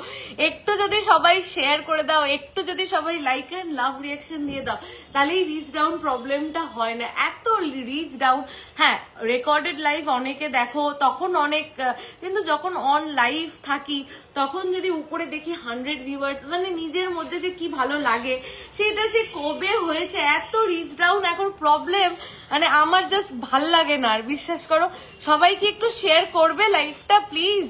A: একটু যদি সবাই শেয়ার করে দাও, একটু যদি সবাই লাইক এন্ড লাভ রিয়াকশন দিয়ে দাও, তাহলে এই রিচ ডাউন প্রবলেমটা হয় না। এত রিচ ডাউন, হ্যাঁ রেকর্ডেড লাইভ অনেকে দেখো তখন অনেক, কিন্তু যখন অন লাইভ থাকি তখন যদি উপরে দেখি 100 ভিউয়ার্স, মানে নিজের মধ্যে যে কি ভালো লাগে, সেটা সে কবে হয়েছে। এত রিচ ডাউন এখন প্রবলেম, মানে আমার জাস্ট ভাল লাগে না। আর বিশ্বাস করো, সবাইকে একটু শেয়ার করবে লাইভটা প্লিজ,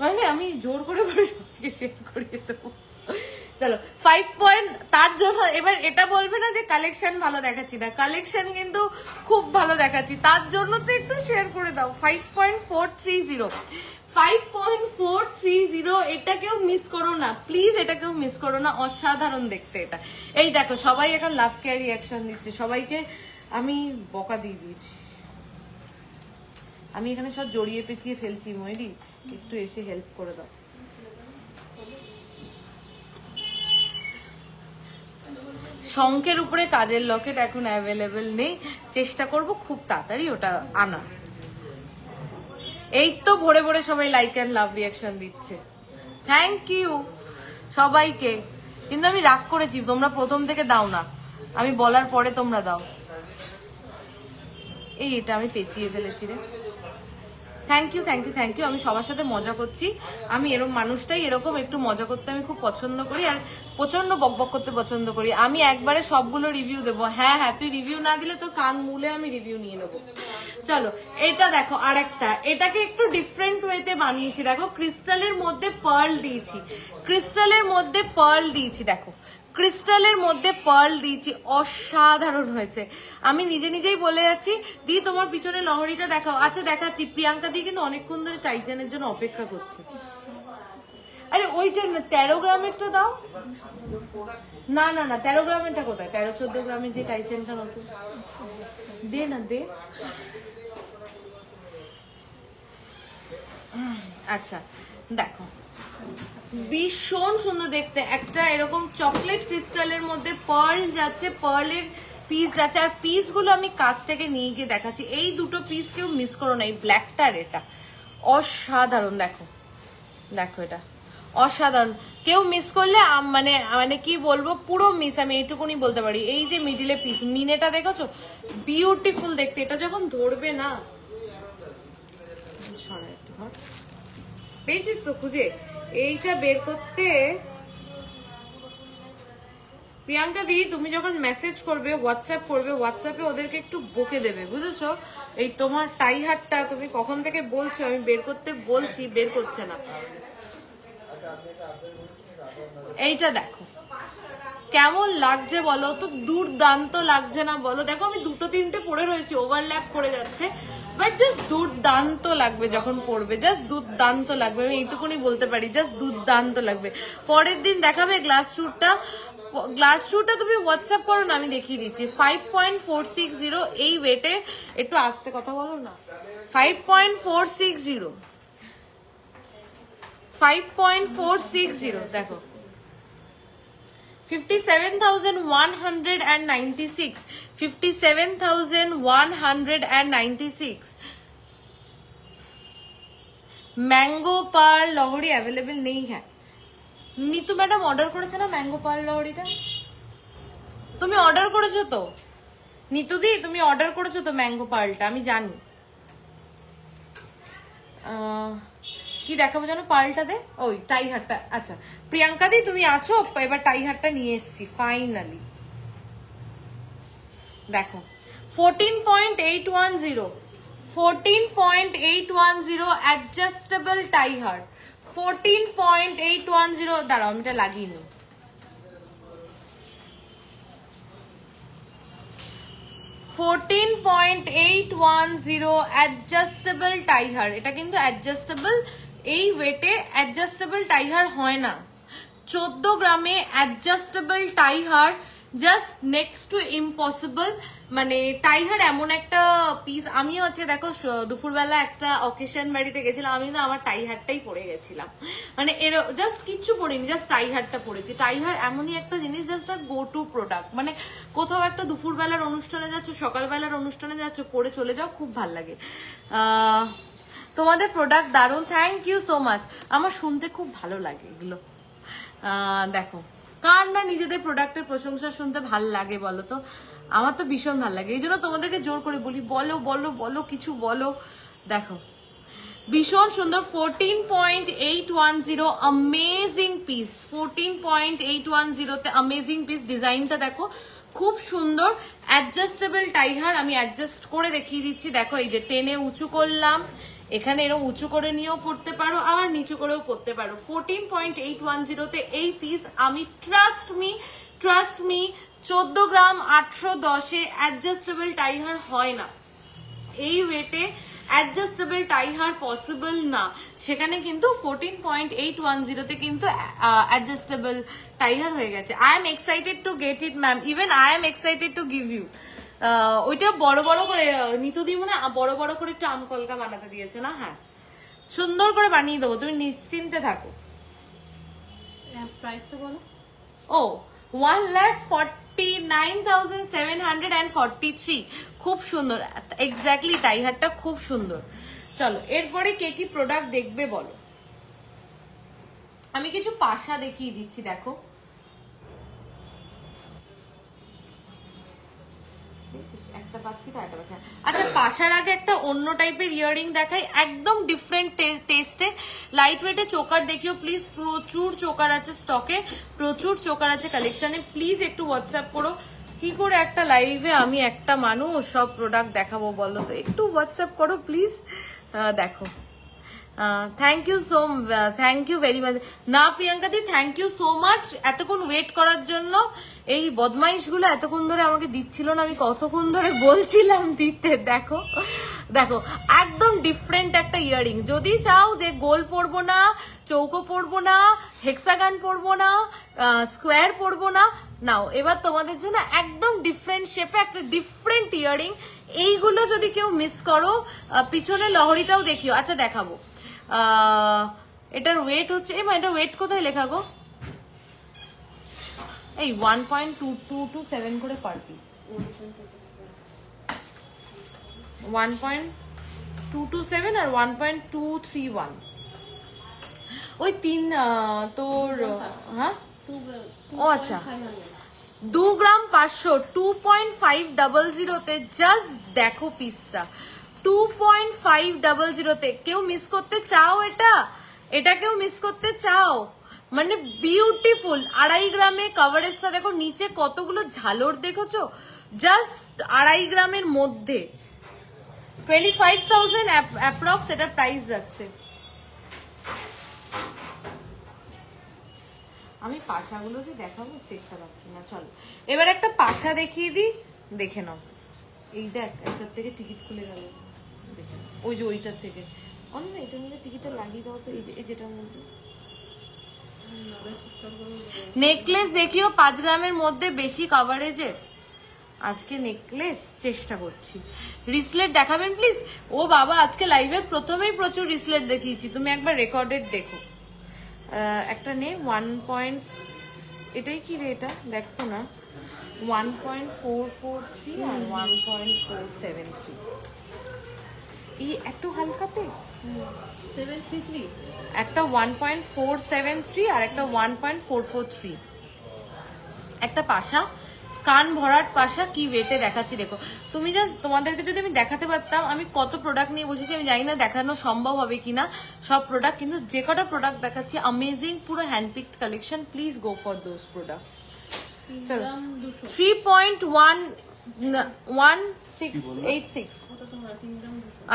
A: মানে আমি জোর করে সবাইকে শেয়ার করিয়ে দেবো। চলো 5 তার জন্য এবার এটা বলবে না যে কালেকশন ভালো দেখাচ্ছি না, কালেকশন কিন্তু খুব ভালো দেখাচ্ছি, তার জন্য তো একটু শেয়ার করে দাও। 5.430, এটা কেউ মিস করো না প্লিজ, এটা কেউ মিস করো না, অসাধারণ দেখতে এটা। এই দেখো সবাই এখন লাভ কেয়ার রিয়াকশন দিচ্ছে, সবাইকে আমি বকা দিয়ে দিয়েছি, আমি এখানে সব জড়িয়ে পেঁচিয়ে ফেলছি। ময়ূরী একটু এসে হেল্প করে দাও। শঙ্কের উপরে কাজের লকেট এখন অ্যাভেলেবেল নেই, চেষ্টা করব খুব তাড়াতাড়ি ওটা আনা। এই তো ভরে ভরে সবাই লাইক এন্ড লাভ রিয়াকশন দিচ্ছে, থ্যাংক ইউ সবাইকে। কিন্তু আমি রাগ করেছি, তোমরা প্রথম থেকে দাও না, আমি বলার পরে তোমরা দাও। এটা আমি পেঁচিয়ে ফেলেছি রে। Thank you thank you thank you. আমি সবার সাথে মজা করছি, আমি এরকম মানুষটাই, এরকম একটু মজা করতে আমি খুব পছন্দ করি আর প্রচন্ড বকবক করতে পছন্দ করি। আমি একবারে সবগুলো রিভিউ দেবো। হ্যাঁ হ্যাঁ, তুই রিভিউ না দিলে তোর কান মুলে আমি রিভিউ নিয়ে নেবো। চলো এটা দেখো আরেকটা, এটাকে একটু ডিফারেন্ট ওয়েতে বানিয়েছি। দেখো ক্রিস্টালের মধ্যে পার্ল দিয়েছি, ক্রিস্টালের মধ্যে পার্ল দিয়েছি, দেখো ক্রিস্টালের মধ্যে পার্ল দিয়েছি, অসাধারণ হয়েছে। আমি নিজে নিজেই বলে যাচ্ছি। দি তোমার পিছনে লহরিটা দেখাও। আচ্ছা দেখাচ্ছি। প্রিয়াঙ্কা দি কিন্তু অনেকক্ষণ ধরে টাইটানের জন্য অপেক্ষা করছে। আরে ওইটা না, 13 গ্রামেরটা দাও। না না না, 13 গ্রামেরটা কোথায়? 13-14 গ্রামের যে টাইটানটা নতুন দে না, দে। আচ্ছা দেখো, ভীষণ সুন্দর দেখতে। একটা এরকম চকলেট ক্রিস্টালের মধ্যে পার্ল যাচ্ছে, পার্লের পিস যাচ্ছে, আর পিস গুলো আমি কাছ থেকে নিয়ে গিয়ে দেখাচ্ছি। এই দুটো পিস কেউ মিস করো না, এই ব্ল্যাকটা আর এটা অসাধারণ। দেখো দেখো, এটা অসাধারণ, কেউ মিস করলে মানে মানে কি বলবো, পুরো মিস। আমি এইটুকুনি বলতে পারি। এই যে মিডিলে পিস মিনেটা দেখেছো, বিউটিফুল দেখতে। এটা যখন ধরবে না, সরা একটু ধর, পেয়েছিস তো খুঁজে? এইটা বের করতে প্রিয়াঙ্কা দি তুমি যখন মেসেজ করবে, হোয়াটসঅ্যাপ করবে, হোয়াটসঅ্যাপে ওদেরকে একটু বকে দেবে, বুঝেছো? এই তোমার টাই হাটটা তুমি কখন থেকে বলছো, আমি বের করতে বলছি, বের করছে না। এইটা দেখো কেমন লাগছে বলো তো, দুর্দান্ত লাগছে না বলো? দেখো আমি 2-3টে পরে রয়েছি, ওভারল্যাপ করে যাচ্ছে, বাট জাস্ট দুর্দান্ত লাগবে যখন পরবে, জাস্ট দুর্দান্ত লাগবে। আমি এইটুকুনি বলতে পারি, জাস্ট দুর্দান্ত লাগবে। পরের দিন দেখাবে গ্লাস শুটটা। গ্লাস শুটটা তুমি হোয়াটসঅ্যাপ করো না, আমি দেখিয়ে দিচ্ছি। 5.460 এই ওয়েটে। একটু আস্তে কথা বলো না। 5.460, 5.460 দেখো। 57,196, 57,196। मैंगो पार्ल लहरी अवेलेबल नहीं है। नीतू मैडम ऑर्डर করেছে না ম্যাঙ্গো পার্ল লহরিটা? তুমি অর্ডার করেছো তো নীতু দি? তুমি অর্ডার করেছো তো ম্যাঙ্গো পার্লটা? আমি জানি। কি দেখাবো জানো পার্লটা? দে ওই টাই হারটা। আচ্ছা প্রিয়াঙ্কা দি তুমি আছো? এবার টাই হারটা নিয়ে এসেছি ফাইনালি। দেখো 14.810, 14.810 অ্যাডজাস্টেবল টাই হার। 14.810, দাঁড়াও আমি এটা লাগিয়ে নিই। 14.810 অ্যাডজাস্টেবল টাই হার। এটা কিন্তু অ্যাডজাস্টেবল, এই ওয়েটে অ্যাডজাস্টেবল টাই হার হয় না। 14 গ্রামে অ্যাডজাস্টেবল টাই হার জাস্ট নেক্সট টু ইম্পসিবল। মানে টাই হার এমন একটা পিস। আমিও আছে দেখো, দুপুরবেলা একটা অকেশন বাড়িতে গেছিলাম, আমি না আমার টাই হারটাই পরে গেছিলাম। মানে এর জাস্ট কিচ্ছু পরিনি, জাস্ট টাই হারটা পরেছি। টাই হার এমনই একটা জিনিস, just our go to product. মানে কোথাও একটা দুপুরবেলার অনুষ্ঠানে যাচ্ছ, সকালবেলার অনুষ্ঠানে যাচ্ছ, পরে চলে যাও, খুব ভাল লাগে। তোমাদের প্রোডাক্ট দারুণ, থ্যাংক ইউ সো মাচ। আমার শুনতে খুব ভালো লাগে এগুলো। দেখো কার না নিজেদের প্রোডাক্টের প্রশংসা শুনতে ভাল লাগে বলো তো? আমার তো ভীষণ ভাল লাগে, এই জন্য তোমাদেরকে জোর করে বলি, বলো বলো বলো, কিছু বলো। দেখো ভীষণ সুন্দর। 14.810 অ্যামেজিং পিস। 14.810 তে অ্যামেজিং পিস। ডিজাইনটা দেখো খুব সুন্দর। অ্যাডজাস্টেবল টাই হার, আমি অ্যাডজাস্ট করে দেখিয়ে দিচ্ছি। দেখো এই যে টেনে উঁচু করলাম, এখানে এরকম উঁচু করে নিয়েও পড়তে পারো, আবার নিচু করেও পড়তে পারো। 14.810 তে এই পিস আমি ট্রাস্ট মি 14 গ্রাম 810 এ অ্যাডজাস্টেবল টাই হার হয় না। এই ওয়েটে অ্যাডজাস্টেবল টাই হার পসিবল না, সেখানে কিন্তু 14.810 তে কিন্তু অ্যাডজাস্টেবল টাই হার হয়ে গেছে। I am excited to get it ma'am, even I am excited to give you. ওইটা বড় বড় করে নিতু দিব না, বড় বড় করে একটু আমকলকা বানাতে দিয়েছে না? হ্যাঁ সুন্দর করে বানিয়ে দেবো, তুমি নিশ্চিন্তে থাকো।
B: প্রাইসটা বলো।
A: ও 1,49,743। খুব সুন্দর, এক্স্যাক্টলি টাই হারটা খুব সুন্দর। চলো এরপরে কে কি প্রোডাক্ট দেখবে বলো? আমি কিছু পাশা দেখিয়ে দিচ্ছি। দেখো একটা পাচ্ছি তো একটা পাচ্ছি। আচ্ছা পাশার আগে একটা অন্য টাইপের ইয়াররিং দেখাই, একদম ডিফারেন্ট টেস্টে। লাইট ওয়েটে চোকার দেখিও প্লিজ, প্রচুর চোকার আছে স্টকে, প্রচুর চোকার আছে কালেকশনে। প্লিজ একটু হোয়াটসঅ্যাপ করো। কি করে একটা লাইভে আমি একটা মানুষ সব প্রোডাক্ট দেখাবো বলো তো, একটু হোয়াটসঅ্যাপ করো প্লিজ। দেখো থ্যাংক ইউ ভেরি মাচ। না Priyanka di thank you so much এতক্ষণ ওয়েট করার জন্য। এই বদমাইশগুলো এতক্ষণ ধরে আমাকে দিচ্ছিল না, আমি কতক্ষণ ধরে বলছিলাম দিতে। দেখো দেখো একদম ডিফারেন্ট একটা ইয়াররিং। যদি চাও যে গোল পরবো না, চৌকো পরবো না, হেক্সাগান পরবো না, স্কোয়ার পরবো না, নাও এবার তোমাদের জন্য একদম ডিফারেন্ট শেপে একটা ডিফারেন্ট ইয়াররিং। এইগুলো যদি কেউ মিস করো, পিছনে লহরিটাও দেখিও। আচ্ছা দেখাবো। এটার ওয়েট হচ্ছে, এটার ওয়েট কোথায় লেখা গো? এই 1.2227 করে পার পিস, 1.227 আর 1.231 ওই তিন তোর। হ্যাঁ ও আচ্ছা 2 গ্রাম 500 2.500 জাস্ট দেখো পিসটা 2.500 কেউ মিস করতে চাও? এটা কেউ মিস করতে চাও? মানে বিউটিফুল 2.5 গ্রামে কভারেজটা দেখো, নিচে কতগুলো ঝালর দেখেছো, জাস্ট 2.5 গ্রামের মধ্যে 25,000 অ্যাপ্রক্স এটা প্রাইস যাচ্ছে। আমি পাশাগুলো যে দেখাবো সেটা পাচ্ছি না, চলো এবার একটা পাশা দেখিয়ে দিই, দেখে নাও। এই দেখ একটার থেকে টিকিট খুলে গেল, ওই যে ওইটার থেকে অন্য এটার মধ্যে টিকিটটা লাগিয়ে দাও তো, এই যে যেটার মধ্যে। নেকলেস দেখিও 5 গ্রামের মধ্যে বেশি কভারেজের। আজকে নেকলেস চেষ্টা করছি। রিসলেট দেখাবেন প্লিজ? ও বাবা আজকে লাইভে প্রথমেই প্রচুর রিসলেট দেখিয়েছি, তুমি একবার রেকর্ডেড দেখো। একটা নে 1. এটাই কি রে, এটা দেখো না 1.443 আর 1.473। এই এত হালকাতে
B: 733
A: একটা 1.473 আর একটা 1.443। একটা পাশা কান ভরাট পাশা, কি ওয়েটে দেখাচ্ছি দেখো। তুমি জাস্ট তোমাদেরকে যদি আমি দেখাতে পারতাম আমি কত প্রোডাক্ট নিয়ে বসেছি, আমি জানি না দেখানো সম্ভব হবে কিনা সব প্রোডাক্ট, কিন্তু যে কটা প্রোডাক্ট দেখাচ্ছি অ্যামেজিং, পুরো handpicked collection. Please go for those products. চলো 3.1686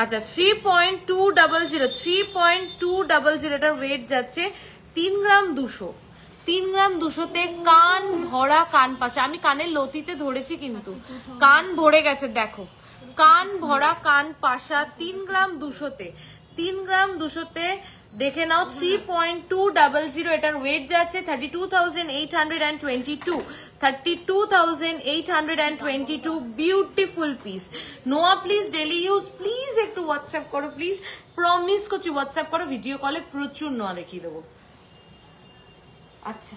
A: আচ্ছা 3.200 এটার ওয়েট যাচ্ছে 3 গ্রাম 200। 3 গ্রাম 200-তে কান ভরা কান পাশা। আমি কানের লতিতে ধরেছি কিন্তু কান ভরে গেছে, দেখো কান ভরা কান পাশা 3 গ্রাম 200-তে। 3 গ্রাম 200-তে দেখে নাও 3.200 এটার ওয়েট যাচ্ছে 32,822। 32,822 বিউটিফুল পিস। নোয়া প্লিজ ডেলি ইউজ প্লিজ একটু হোয়াটসঅ্যাপ করো প্লিজ, প্রমিস করছি হোয়াটসঅ্যাপ করো, ভিডিও কলে প্রচুর নোয়া দেখিয়ে দেবো। আচ্ছা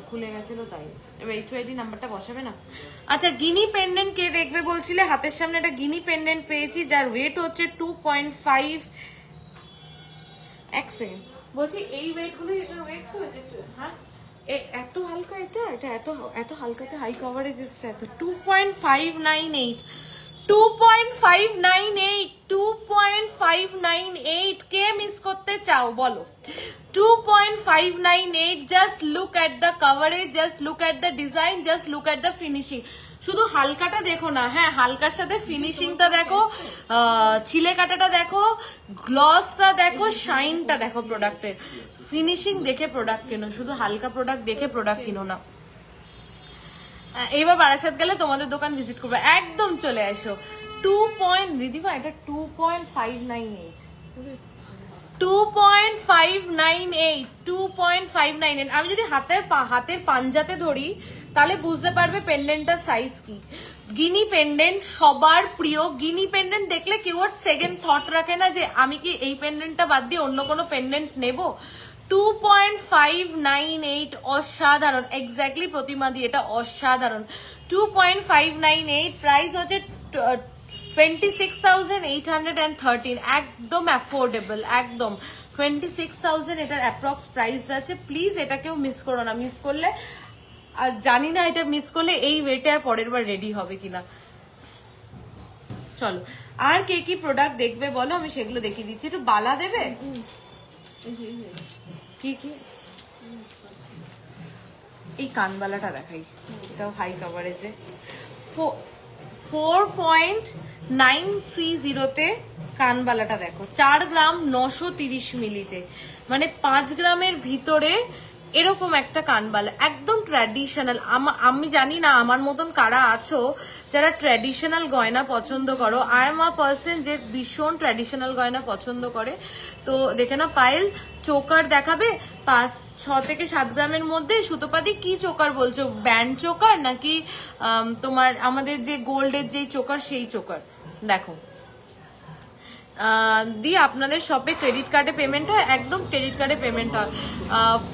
A: খুলে গেছিল তাই, এবার এইচওআইডি নাম্বারটা বসাবে না। আচ্ছা গিনি পেন্ডেন্ট কে দেখবে বলছিলে? হাতের সামনে একটা গিনি পেন্ডেন্ট পেয়েছি যার ওয়েট হচ্ছে 2.5। এক সেকেন্ড বলছি, এই ওয়েট গুলো এটার ওয়েট তো হ্যাঁ এত হালকা, এটা এত হালকাতে হাই কভারেজ এসছে এত 2.598 2.598 কে মিস করতে চাও বলো? 2.598 just look at the coverage, just look at the design, just look at the finishing. শুধু হালকাটা দেখো না, হ্যাঁ হালকার সাথে ফিনিশিংটা দেখো, ছিলে কাটাটা দেখো, গ্লসটা দেখো, শাইনটা দেখো। প্রোডাক্টের ফিনিশিং দেখে প্রোডাক্ট কেনো, শুধু হালকা প্রোডাক্ট দেখে প্রোডাক্ট কিনো না। এবার বারাসাত গেলে তোমাদের দোকান ভিজিট করবে, একদম চলে আসো। 2. দিদিমা এটা 2.598 আমি যদি হাতের পাঞ্জাতে ধরি তাহলে বুঝতে পারবে পেন্ডেন্টটার সাইজ কি। গিনি পেন্ডেন্ট সবার প্রিয়, গিনি পেন্ডেন্ট দেখলে কেউ আর সেকেন্ড থট রাখে না যে আমি কি এই পেন্ডেন্টটা বাদ দিয়ে অন্য কোনো পেন্ডেন্ট নেব। 2.598 অসাধারণ, এক্স্যাক্টলি প্রতিমা দি এটা অসাধারণ। 2.598 প্রাইস হচ্ছে 26,813, একদম অ্যাফোর্ডেবল, একদম 26,000 এটার অ্যাপ্রক্স প্রাইস আছে। প্লিজ এটা কেউ মিস করো না, মিস করলে আর জানি না এটা মিস করলে এই ওয়েটে আর পরের বার রেডি হবে কিনা। চলো আর কে কি প্রোডাক্ট দেখবে বলো, আমি সেগুলো দেখিয়ে দিচ্ছি। একটু বালা দেবে? কি কি? এই কানবালাটা দেখাই, এটাও হাই কাভারেজে 4.930 কানবালাটা দেখো, 4 গ্রাম 930 মিলিতে, মানে 5 গ্রামের ভিতরে এরকম একটা কানবালা, একদম ট্র্যাডিশনাল। আমি জানি না আমার মতন কারা আছো যারা ট্র্যাডিশনাল গয়না পছন্দ করো। আই এম আ পার্সন যে ভীষণ ট্র্যাডিশনাল গয়না পছন্দ করে। তো দেখে না পায়েল, চোকার দেখাবে 6 থেকে 7 গ্রামের মধ্যে। সুতোপাতি কি চোকার বলছো, ব্যান্ড চোকার নাকি তোমার আমাদের যে গোল্ডের যেই চোকার সেই চোকার? দেখো দিয়ে আপনাদের শপে ক্রেডিট কার্ডে পেমেন্ট হয়, একদম ক্রেডিট কার্ডে পেমেন্ট হয়।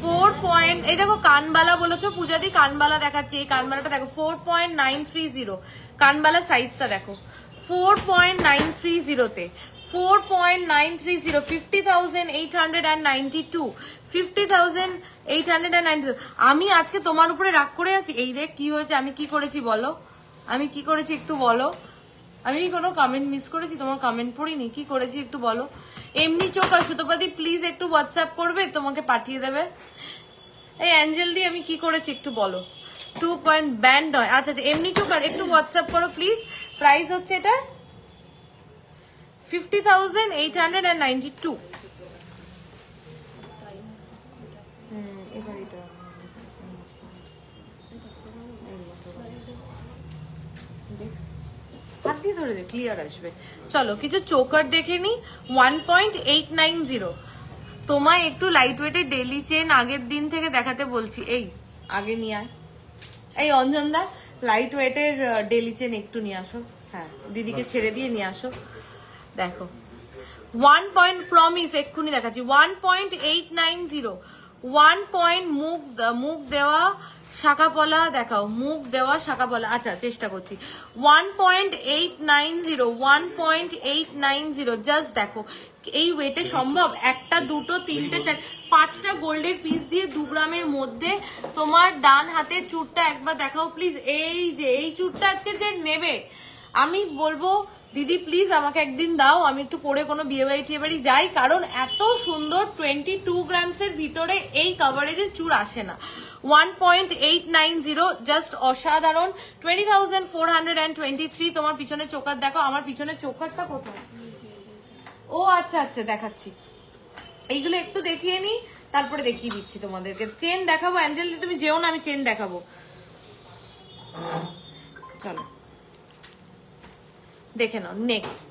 A: 4 পয়েন্ট, এই দেখো কানবালা বলেছো পূজাদি, কানবালা দেখাচ্ছি। এই কানবালাটা দেখো 4.930, কানবালা সাইজটা দেখো 4.930-তে 4.930, 50,892, 50,892। আমি আজকে তোমার উপরে রাগ করে আছি? এই রে কি হয়েছে, আমি কি করেছি বলো, আমি কি করেছি একটু বলো? আমি কোনো কমেন্ট মিস করেছি? তোমার কমেন্ট পড়িনি, কি করেছি একটু বলো? এমনি চোকার সুতোপাতি প্লিজ একটু হোয়াটসঅ্যাপ করবে, তোমাকে পাঠিয়ে দেবে। এই অ্যাঞ্জেল দি আমি কি করেছি একটু বলো? 2 পয়েন্ট ব্যান্ড হয়, আচ্ছা আচ্ছা এমনি চোকার, একটু হোয়াটসঅ্যাপ করো প্লিজ। প্রাইস হচ্ছে এটা 50,892। এবার এটা হাত দিয়ে ধরে দে, ক্লিয়ার আসবে। চলো কিছু চোকার দেখে নি। 1.890, তোমায় একটু লাইট ওয়েটের ডেলি চেন আগের দিন থেকে দেখাতে বলছি। এই আগে নিয়ে আয়, এই অঞ্জনদা লাইট ওয়েটের ডেলি চেন একটু নিয়ে আসো। হ্যাঁ দিদিকে ছেড়ে দিয়ে নিয়ে আসো। দেখো 1 পয়েন্ট প্রমিস এক্ষুনি দেখাচ্ছি, 1.890, 1 পয়েন্ট মুখ দেওয়া শাকাপলা দেখাও, মুখ দেওয়া শাকাপলা। আচ্ছা চেষ্টা করছি। 1.890, 1.890 জাস্ট দেখো। এই ওয়েটে সম্ভব? 1টা 2টো 3টে 4 5টা গোল্ডের পিস দিয়ে 2 গ্রামের মধ্যে। তোমার ডান হাতের চুড়টা একবার দেখাও প্লিজ। এই যে এই চুড়টা আজকে যে নেবে, আমি বলবো দিদি প্লিজ আমাকে একদিন দাও, আমি একটু পরে কোনো বিয়ে বাড়ি টিয়ে বাড়ি যাই, কারণ এত সুন্দর 22 গ্রামসের ভিতরে এই কাভারেজের চুড় আসে না। 1.890 জাস্ট অসাধারণ। 20,423। তোমার পিছনে চোকার দেখো, আমার পিছনে চোকারটা কোথায়? ও আচ্ছা আচ্ছা দেখাচ্ছি, এইগুলো একটু দেখিয়ে নি তারপরে দেখিয়ে দিচ্ছি তোমাদেরকে। চেন দেখাবো অ্যাঞ্জেল, তুমি যেও না, আমি চেন দেখাবো। চলো দেখে নাও নেক্সট।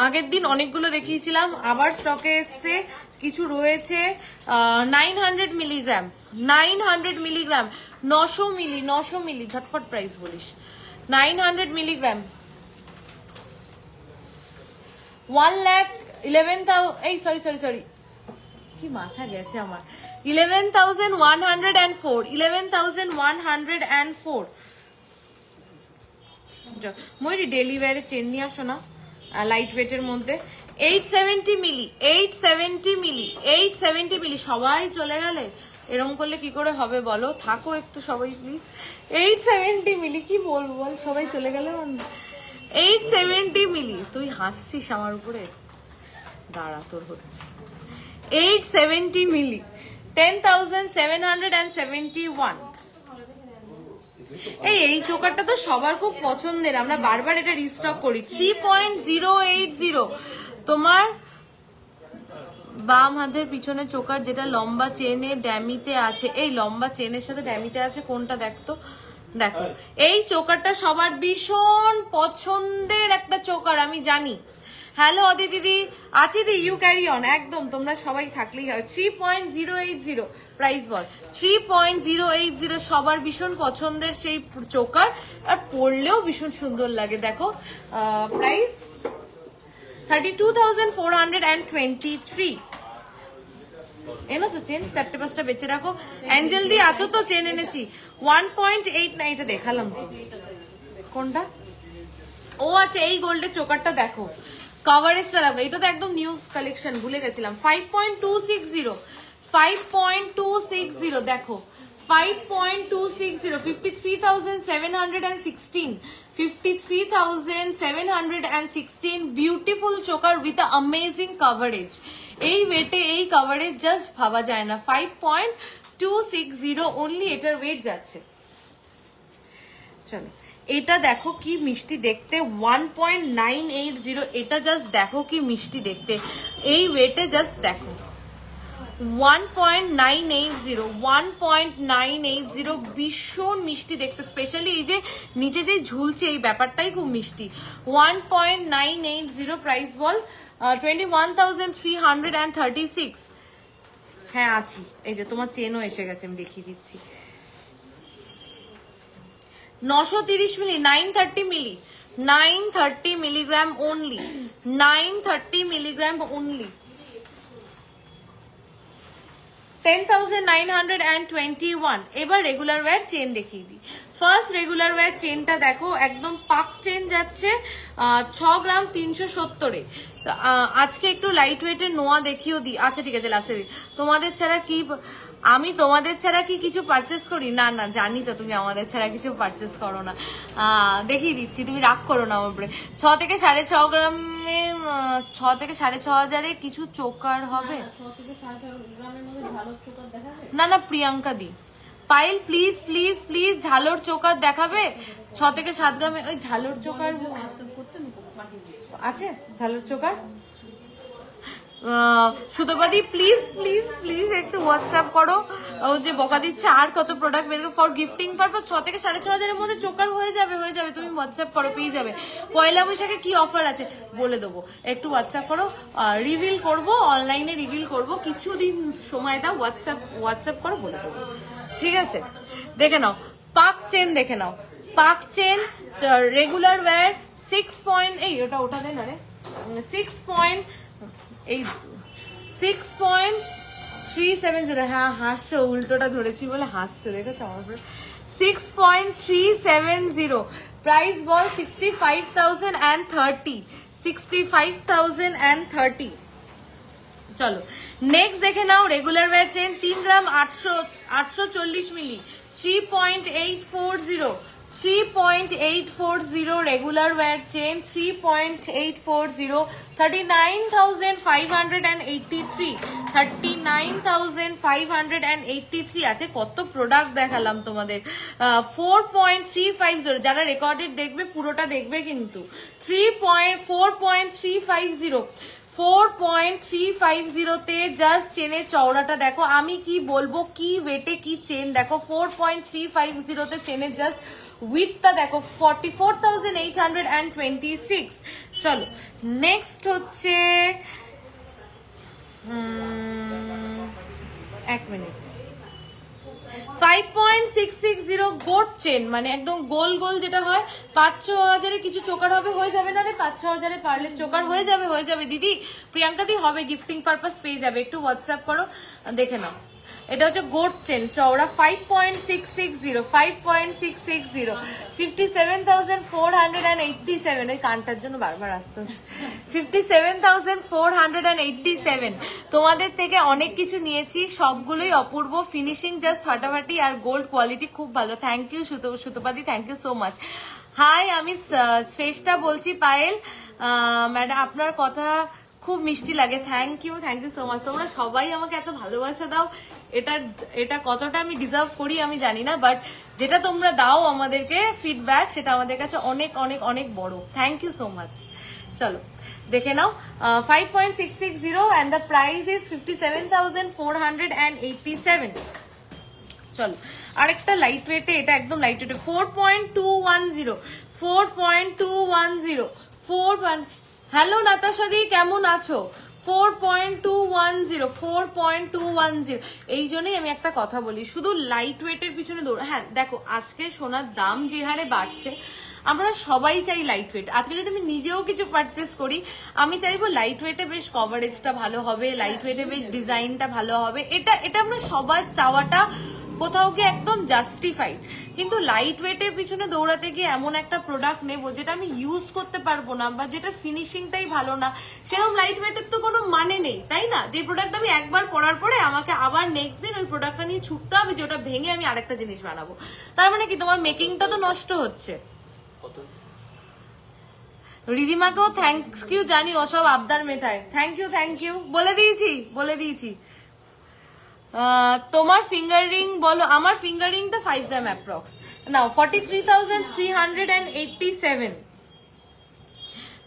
A: আগের দিন অনেকগুলো দেখিয়েছিলাম, আবার স্টকে এসছে, কিছু রয়েছে। 900 মিলিগ্রাম, 900 মিলিগ্রাম, 900 মিলি, ঝটপট প্রাইস বলিস। 900 মিলিগ্রাম 1,11,000, এই সরি কি মাথা গেছে আমার, 11,104, 11,104। ময়ূরী ডেলি ওয়্যারে চেন নিয়ে আসো না লাইট ওয়েটের মধ্যে। 870 মিলি, 870 মিলি, 870 মিলি। সবাই চলে গেলে এরকম করলে কি করে হবে বলো? থাকো একটু সবাই প্লিজ। 870 মিলি কি বলবো বল, সবাই চলে গেলে। 870 মিলি, তুই হাসছিস আমার উপরে, দাঁড়া তোর হচ্ছে। 870 মিলি, 10,771। এই চোকারটা তো সবার খুব পছন্দের, আমরা বারবার এটা রিস্টক করি। 3.080 তোমার বাম হাতের পিছনে চোকার, যেটা লম্বা চেনে ড্যামিতে আছে। এই লম্বা চেনের সাথে ড্যামিতে আছে কোনটা দেখতো? দেখো এই চোকারটা সবার ভীষণ পছন্দের একটা চোকার, আমি জানি। হ্যালো অদি দিদি, আছি দি, ইউ ক্যারি অন। একদম তোমরা সবাই থাকলেই হয়। 3.080 প্রাইস বল। 3.080 সবার ভীষণ পছন্দের সেই চোকার, আর পরলেও ভীষণ সুন্দর লাগে। দেখো প্রাইস 32,423। এনেছো চেন? 4-5টা বেঁচে রাখো। অ্যাঞ্জেল দি আছো তো? চেন এনেছি 1.89, এটা দেখালাম তো। কোনটা? ও আচ্ছা এই গোল্ডের চোকারটা দেখো, কভারেজটা দেখো, এটা তো একদম নিউ কালেকশন, ভুলে গেছিলাম। 5.260, 5.260 দেখো 5.260 53,716 53,716 beautiful choker with amazing coverage. এই ওয়েটে এই কভারেজ জাস্ট ভাবা যায় না। 5.260 অনলি এটার ওয়েট যাচ্ছে। চলো এটা দেখো কি মিষ্টি দেখতে 1.980 এটা জাস্ট দেখো কি মিষ্টি দেখতে এই ওয়েটে জাস্ট দেখো 1.980 ভীষণ মিষ্টি দেখতে স্পেশালি এই যে নিচে যে ঝুলছে এই ব্যাপারটাই খুব মিষ্টি 1.980 প্রাইস বল 21,336 হ্যাঁ আছি এই যে তোমার চেনও এসে গেছে আমি দেখিয়ে দিচ্ছি 930 মিলি 930 মিলি 930 মিলিগ্রাম only 930 মিলিগ্রাম only 10,921 এবার রেগুলার ওয়্যার চেন দেখিয়ে দিই ফার্স্ট রেগুলার ওয়্যার চেনটা দেখো একদম পাক চেন যাচ্ছে 6 গ্রাম 370 এ আজকে একটু লাইট ওয়েটের নোয়া দেখিয়েও দিই আচ্ছা ঠিক আছে লাস্টে দিই তোমাদের ছাড়া কি আমি তোমাদের ছাড়া কি কিছু পারচেস করি না না জানি তো তুমি আমাদের ছাড়া কিছু পারচেস করো না দেখিয়ে দিচ্ছি তুমি রাগ করো না আমার উপরে 6 থেকে 6.5 গ্রামে 6 থেকে 6,500 কিছু চোকার হবে না না Priyanka di Payel please please please ঝালর চোকার দেখাবে 6 থেকে 7 গ্রামে ওই ঝালর চোকার আছে ঝালর চোকার সুতোপাদি প্লিজ প্লিজ প্লিজ একটু হোয়াটসঅ্যাপ করো ও যে বকা দিচ্ছে আর কত প্রোডাক্ট বের ফর গিফটিং পারপাস 6 থেকে 6,500 এর মধ্যে চোকার হয়ে যাবে তুমি হোয়াটসঅ্যাপ করো পেয়ে যাবে পয়লা বৈশাখে কি অফার আছে বলে দেবো একটু হোয়াটসঅ্যাপ করো রিভিল করব অনলাইনে রিভিল করব কিছুদিন সময় দাও হোয়াটসঅ্যাপ করো বলে দেবো ঠিক আছে দেখে নাও পাক চেন দেখে নাও পাক চেন রেগুলার ওয়্যার 6 এই ওটা দেন আরে 6.370 হ্যাঁ হাসছো উল্টোটা ধরেছি বলে হাসছো দেখেছো আমার 6.370 প্রাইস বল 65,030 চলো নেক্সট দেখে নাও রেগুলার ওয়্যার চেন 3 গ্রাম 840 মিলি 3.840 রেগুলার ওয়্যার চেন 3.840 39,583 আছে কত প্রোডাক্ট দেখালাম তোমাদের 4.350 যারা রেকর্ডেড দেখবে পুরোটা দেখবে কিন্তু 4.350 তে জাস্ট চেনের চওড়াটা দেখো আমি কি বলবো কি ওয়েটে কি চেন দেখো 4.350 তে চেনের জাস্ট উইথটা দেখো 44,826 চলো নেক্সট হচ্ছে 1 মিনিট 5.660 গোট চেন মানে একদম গোল গোল যেটা হয় 5-6 কিছু চোকার হবে হয়ে যাবে না রে 5-6 পার্লের চোকার হয়ে যাবে দিদি প্রিয়াঙ্কা দি হবে গিফটিং পারপাস পেয়ে যাবে একটু হোয়াটসঅ্যাপ করো দেখে নাও এটা হচ্ছে গোট চেন চওড়া 5.660 57,487 ওই কানটার জন্য বারবার আসতে হচ্ছে 57,487 তোমাদের থেকে অনেক কিছু নিয়েছি সবগুলোই অপূর্ব ফিনিশিং জাস্ট ফাটাফাটি আর গোল্ড কোয়ালিটি খুব ভালো থ্যাংক ইউ সুতোপাদি thank you so much hi আমি শ্রেষ্ঠা বলছি পায়েল ম্যাডাম আপনার কথা খুব মিষ্টি লাগে থ্যাংক ইউ সো মাচ তোমরা সবাই আমাকে এত ভালোবাসা দাও এটা কতটা আমি ডিজার্ভ করি আমি জানি না বাট যেটা তোমরা দাও আমাদেরকে ফিডব্যাক সেটা আমাদের কাছে অনেক অনেক অনেক বড় থ্যাংক ইউ সো মাচ চলো দেখে নাও 5.660 and the price is 57,487 চলো আরেকটা লাইট ওয়েটে এটা একদম লাইট ওয়েটে 4.210 হ্যালো নাতাশা দি কেমন আছো 4.210 এই জন্যই আমি একটা কথা বলি শুধু লাইট ওয়েটের পিছনে দৌড় হ্যাঁ দেখো আজকে সোনার দাম যে হারে বাড়ছে আমরা সবাই চাই লাইট ওয়েট আজকে যদি আমি নিজেও কিছু পারচেস করি আমি চাইবো লাইট ওয়েটে বেশ কভারেজটা ভালো হবে লাইট ওয়েটে বেশ ডিজাইনটা ভালো হবে এটা আমরা সবার চাওয়াটা কোথাও গিয়ে একদম জাস্টিফাইড, কিন্তু লাইট ওয়েটের পিছনে দৌড়াতে গিয়ে এমন একটা প্রোডাক্ট নেবো যেটা আমি ইউজ করতে পারবো না বা যেটা ফিনিশিংটাই ভালো না, সেরকম লাইট ওয়েটের তো কোনো মানে নেই, তাই না? যে প্রোডাক্ট আমি একবার পরার পরে আমাকে আবার নেক্সট দিন ওই প্রোডাক্টটা নিয়ে ছুটতে হবে যে ওটা ভেঙে আমি আরেকটা জিনিস বানাবো, তার মানে কি তোমার মেকিংটা তো নষ্ট হচ্ছে। রিদিমাকেও থ্যাংকস ইউ জানি, ওসব আবদার মেটায়। থ্যাংক ইউ বলে দিয়েছি। তোমার ফিঙ্গার রিং বলো। আমার ফিঙ্গার রিংটা 5 গ্রাম অ্যাপ্রক্স নাও 43,387।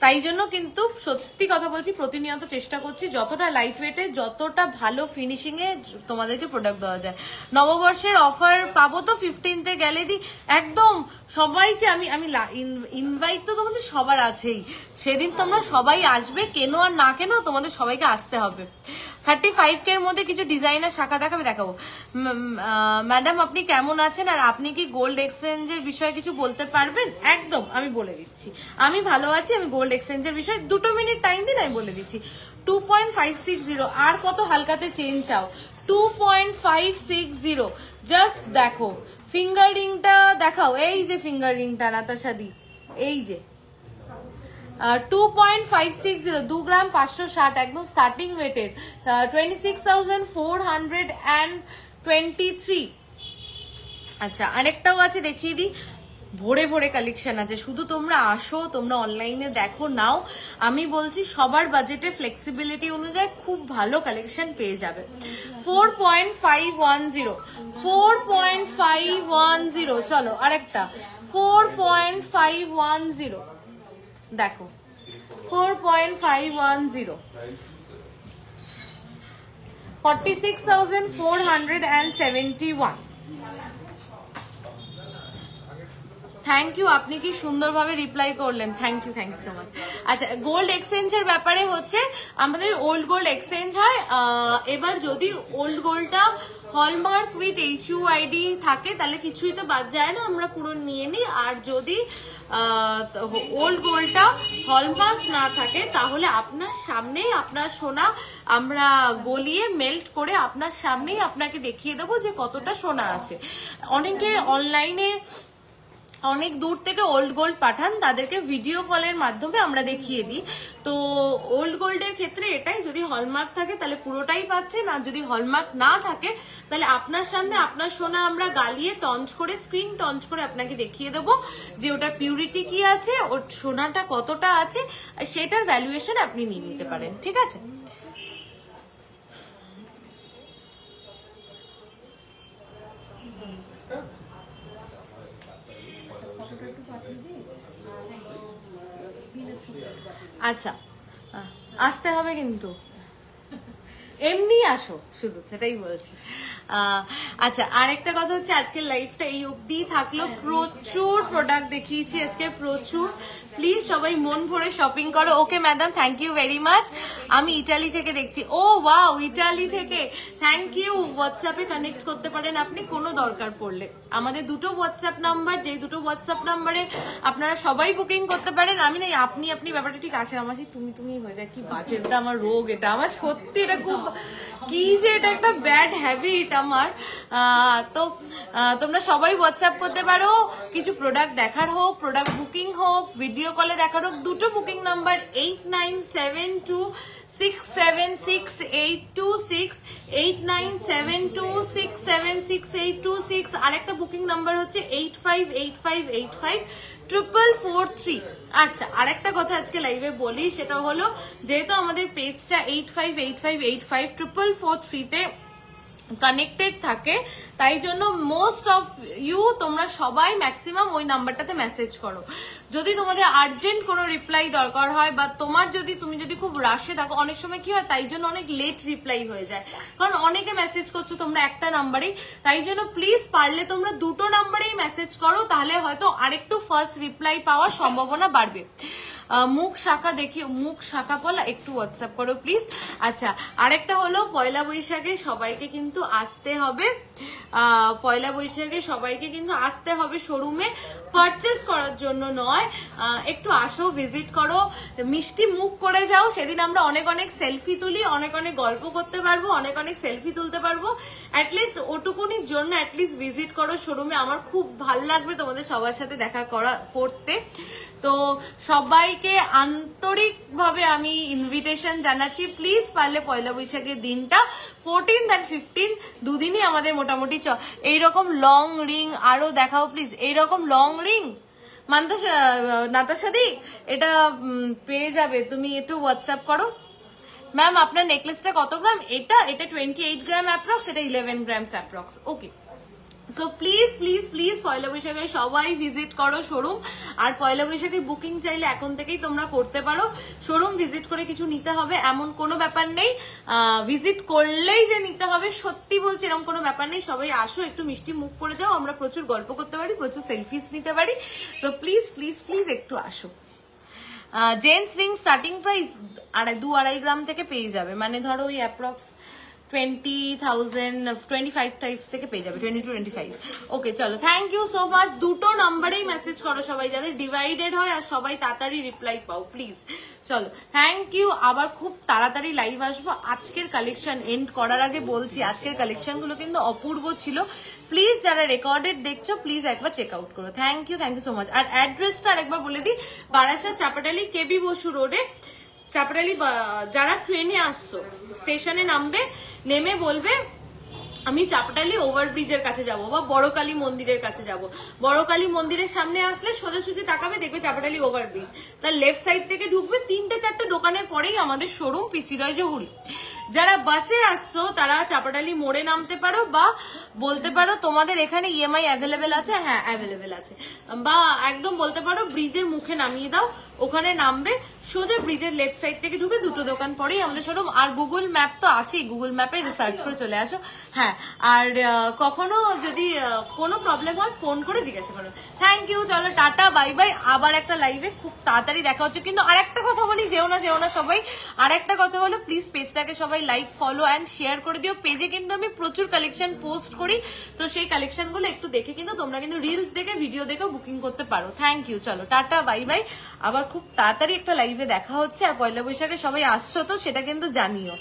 A: তাই জন্য কিন্তু সত্যি কথা বলছি, প্রতিনিয়ত চেষ্টা করছি যতটা লাইট ওয়েটে যতটা ভালো ফিনিশিং এ তোমাদেরকে প্রোডাক্ট দেওয়া যায়। নববর্ষের অফার পাবো তো 15তে গেলে দি একদম সবাইকে আমি ইনভাইট তো তোমাদের সবার আছেই, সেদিন তোমরা সবাই আসবে, কেনো আর না কেনো তোমাদের সবাইকে আসতে হবে। 35K এর মধ্যে কিছু ডিজাইনার শাখা দেখাবো। ম্যাডাম আপনি কেমন আছেন, আর আপনি কি গোল্ড এক্সচেঞ্জের বিষয়ে কিছু বলতে পারবেন? একদম আমি বলে দিচ্ছি, আমি ভালো আছি। আমি গোল্ড এক্সচেঞ্জের বিষয়ে 2 মিনিট টাইম দিন, আমি বলে দিচ্ছি। 2.560, আর কত হালকাতে চেন চাও? 2.560। জাস্ট দেখো ফিঙ্গার রিংটা দেখাও, এই যে ফিঙ্গার রিংটা নাতাশা দি, এই যে 2.560, 2 গ্রাম 560, একদম স্টার্টিং ওয়েটের 26,423। আচ্ছা আরেকটাও আছে দেখিয়ে দিই, ভরে কালেকশন আছে, শুধু তোমরা আসো, তোমরা অনলাইনে দেখো নাও। আমি বলছি সবার বাজেটে ফ্লেক্সিবিলিটি অনুযায়ী খুব ভালো কালেকশন পেয়ে যাবে। 4.510, চলো আরেকটা 4.510 দেখো, 4.510, 46,471। থ্যাংক ইউ, আপনি কি সুন্দরভাবে রিপ্লাই করলেন, থ্যাংক ইউ সো মাচ। আচ্ছা গোল্ড এক্সচেঞ্জের ব্যাপারে হচ্ছে আমাদের ওল্ড গোল্ড এক্সচেঞ্জ হয়। এবার যদি ওল্ড গোল্ডটা হলমার্ক উইথ HUID থাকে তাহলে কিছুই তো বাদ যায় না, আমরা পুরো নিয়ে নিই। আর যদি ওল্ড গোল্ডটা হলমার্ক না থাকে তাহলে আপনার সামনেই আপনার সোনা আমরা গলিয়ে মেল্ট করে আপনার সামনেই আপনাকে দেখিয়ে দেবো যে কতটা সোনা আছে। অনেকে অনলাইনে অনেক দূর থেকে ওল্ড গোল্ড পাঠান, তাদেরকে ভিডিও কলের মাধ্যমে আমরা দেখিয়ে দিই। তো ওল্ড গোল্ডের ক্ষেত্রে এটাই, যদি হলমার্ক থাকে তাহলে পুরোটাই পাচ্ছেন, আর যদি হলমার্ক না থাকে তাহলে আপনার সামনে আপনার সোনা আমরা গালিয়ে টঞ্চ করে স্ক্রিন টঞ্চ করে আপনাকে দেখিয়ে দেবো যে ওটার পিউরিটি কি আছে, ওর সোনাটা কতটা আছে, সেটার ভ্যালুয়েশন আপনি নিয়ে নিতে পারেন, ঠিক আছে? আচ্ছা আসতে হবে কিন্তু, এমনি আসো শুধু, সেটাই বলছি। আচ্ছা আরেকটা কথা হচ্ছে আজকের লাইফটা এই অবধি থাকলো, প্রচুর প্রোডাক্ট দেখিয়েছি আজকে, প্রচুর। প্লিজ সবাই মন ভরে শপিং করো। Okay madam thank you very much, আমি ইটালি থেকে দেখছি। ও ওয়াও, ইটালি থেকে থ্যাংক ইউ। হোয়াটসঅ্যাপে কানেক্ট করতে পারেন আপনি কোনো দরকার পড়লে, আমাদের 2টো হোয়াটসঅ্যাপ নাম্বার, যে 2টো হোয়াটসঅ্যাপ নাম্বারে আপনারা সবাই বুকিং করতে পারেন। আমি না আপনি ব্যাপারটা ঠিক আসে, আমার সেই তুমি হয়ে যায়, কি বাজেটটা আমার রোগ, এটা আমার সত্যি, এটা খুব কি যে এটা একটা ব্যাড হ্যাবিট আমার। তো তোমরা সবাই হোয়াটসঅ্যাপ করতে পারো, কিছু প্রোডাক্ট দেখার হোক, প্রোডাক্ট বুকিং হোক, ভিডিও কলে দেখার হোক। 2টো বুকিং নাম্বার 8972676826, 8972676826। আরেকটা বুকিং নাম্বার হচ্ছে 8585854443। আচ্ছা আরেকটা কথা আজকে লাইভে বলি, সেটা হলো যেহেতু আমাদের পেজটা 8585854443-তে কানেক্টেড থাকে, তাই জন্য মোস্ট অফ ইউ তোমরা সবাই ম্যাক্সিমাম ওই নাম্বারটাতে মেসেজ করো। যদি তোমাদের আর্জেন্ট কোনো রিপ্লাই দরকার হয় বা তুমি যদি খুব রাশে থাকো, অনেক সময় কি হয় তাই জন্য অনেক লেট রিপ্লাই হয়ে যায়, কারণ অনেকে মেসেজ করছো তোমরা একটা নাম্বারেই। তাই জন্য প্লিজ পারলে তোমরা 2টো নাম্বারেই মেসেজ করো, তাহলে হয়তো আরেকটু ফার্স্ট রিপ্লাই পাওয়ার সম্ভাবনা বাড়বে। মুখ শাখা বলা একটু হোয়াটসঅ্যাপ করো প্লিজ। আচ্ছা আরেকটা হলো পয়লা বৈশাখে সবাইকে কিন্তু আসতে হবে। পয়লা বৈশাখে সবাইকে কিন্তু আসতে হবে শোরুমে, পারচেস করার জন্য নয়। একটু আসো, ভিজিট করো, মিষ্টি মুখ করে যাও। সেদিন আমরা অনেক অনেক সেলফি তুলি, অনেক অনেক গল্প করতে পারবো, অনেক অনেক সেলফি তুলতে পারবো। অ্যাটলিস্ট ওটুকুনির জন্য অ্যাটলিস্ট ভিজিট করো শোরুমে। আমার খুব ভাল লাগবে তোমাদের সবার সাথে দেখা করতে। তো সবাইকে আন্তরিকভাবে আমি ইনভিটেশন জানাচ্ছি, প্লিজ পারলে পয়লা বৈশাখের দিনটা 14th and 15th দুদিনই আমাদের মোটামুটি এইরকম লং রিং আরো দেখাও প্লিজ, এইরকম লং রিং নাতাশাদি এটা পেয়ে যাবে, তুমি একটু হোয়াটসঅ্যাপ করো। ম্যাম আপনার নেকলেসটা কত গ্রাম? এটা 28 গ্রাম অ্যাপ্রক্স, এটা 11 grams approx. Okay, so please please please পয়লা বৈশাখে সবাই ভিজিট করো শোরুম। আর পয়লা বৈশাখের বুকিং চাইলে এখন থেকেই তোমরা করতে পারো। শোরুম ভিজিট করে কিছু নিতে হবে এমন কোনো ব্যাপার নেই, ভিজিট করলেই যে নিতে হবে সত্যি বলছি এরকম কোনো ব্যাপার নেই। সবাই আসো, একটু মিষ্টি মুখ করে যাও, আমরা প্রচুর গল্প করতে পারি, প্রচুর সেলফিস নিতে পারি। সো প্লিজ প্লিজ প্লিজ একটু আসো। জেন্টস রিং স্টার্টিং প্রাইস 2-2.5 গ্রাম থেকে পেয়ে যাবে, মানে ধরো ওই অ্যাপ্রক্স 25 টাইপ থেকে পেয়ে যাবে, 20-25। ওকে চলো, থ্যাংক ইউ সো মাচ। দুটো নাম্বারেই মেসেজ করো সবাই, যাদের ডিভাইডেড হয় আর সবাই তাড়াতাড়ি রিপ্লাই পাও প্লিজ। চলো, থ্যাংক ইউ। আবার খুব তাড়াতাড়ি লাইভ আসবো। আজকের কালেকশন এন্ড করার আগে বলছি, আজকের কালেকশন গুলো কিন্তু অপূর্ব ছিল। প্লিজ যারা রেকর্ডেড দেখছো প্লিজ একবার চেক আউট করো। Thank you so much. আর অ্যাড্রেসটা আরেকবার বলে দিই, বারাসাত চাপাটালি কেবি বসু রোডে, চাপাটালি। যারা ট্রেনে আসছো স্টেশনে নামবে, নেমে বলবে আমি চাপাটালি ওভারব্রিজের কাছে যাব বা বড় কালী মন্দিরের কাছে যাব। বড় কালী মন্দিরের সামনে আসলে সোজাসুজি তাকাবে, দেখবে চাপাটালি ওভারব্রিজ, তার লেফট সাইড থেকে ঢুকবে, 3-4টে দোকানের পরেই আমাদের শোরুম পিসি রয় জহুরি। যারা বাসে আসছো তারা চাপাটালি মোড়ে নামতে পারো, বা বলতে পারো তোমাদের এখানে ইএমআই অ্যাভেলেবেল আছে, হ্যাঁ অ্যাভেলেবেল আছে, বা একদম বলতে পারো ব্রিজের মুখে নামিয়ে দাও, ওখানে নামবে, সোজা ব্রিজের লেফট সাইড থেকে ঢুকে 2টো দোকান পরেই আমাদের শোরুম। আর গুগল ম্যাপ তো আছেই, গুগল ম্যাপে সার্চ করে চলে আসো। হ্যাঁ, আর কখনো যদি কোনো প্রবলেম হয় ফোন করে জিজ্ঞাসা করো। থ্যাংক ইউ, চলো টাটা, বাই বাই। আবার একটা লাইভে খুব তাড়াতাড়ি দেখা হচ্ছে। কিন্তু আর একটা কথা বলি, যেও না সবাই, আর একটা কথা হলো প্লিজ পেজটাকে সবাই লাইক, ফলো অ্যান্ড শেয়ার করে দিও। পেজে কিন্তু আমি প্রচুর কালেকশন পোস্ট করি, তো সেই কালেকশন গুলো একটু দেখে কিন্তু তোমরা কিন্তু রিলস দেখে, ভিডিও দেখেও বুকিং করতে পারো। থ্যাংক ইউ, চলো টাটা, বাই বাই। আবার খুব তাড়াতাড়ি একটা লাইভে দেখা হচ্ছে। আর পয়লা বৈশাখে সবাই আসছো তো সেটা কিন্তু জানিও।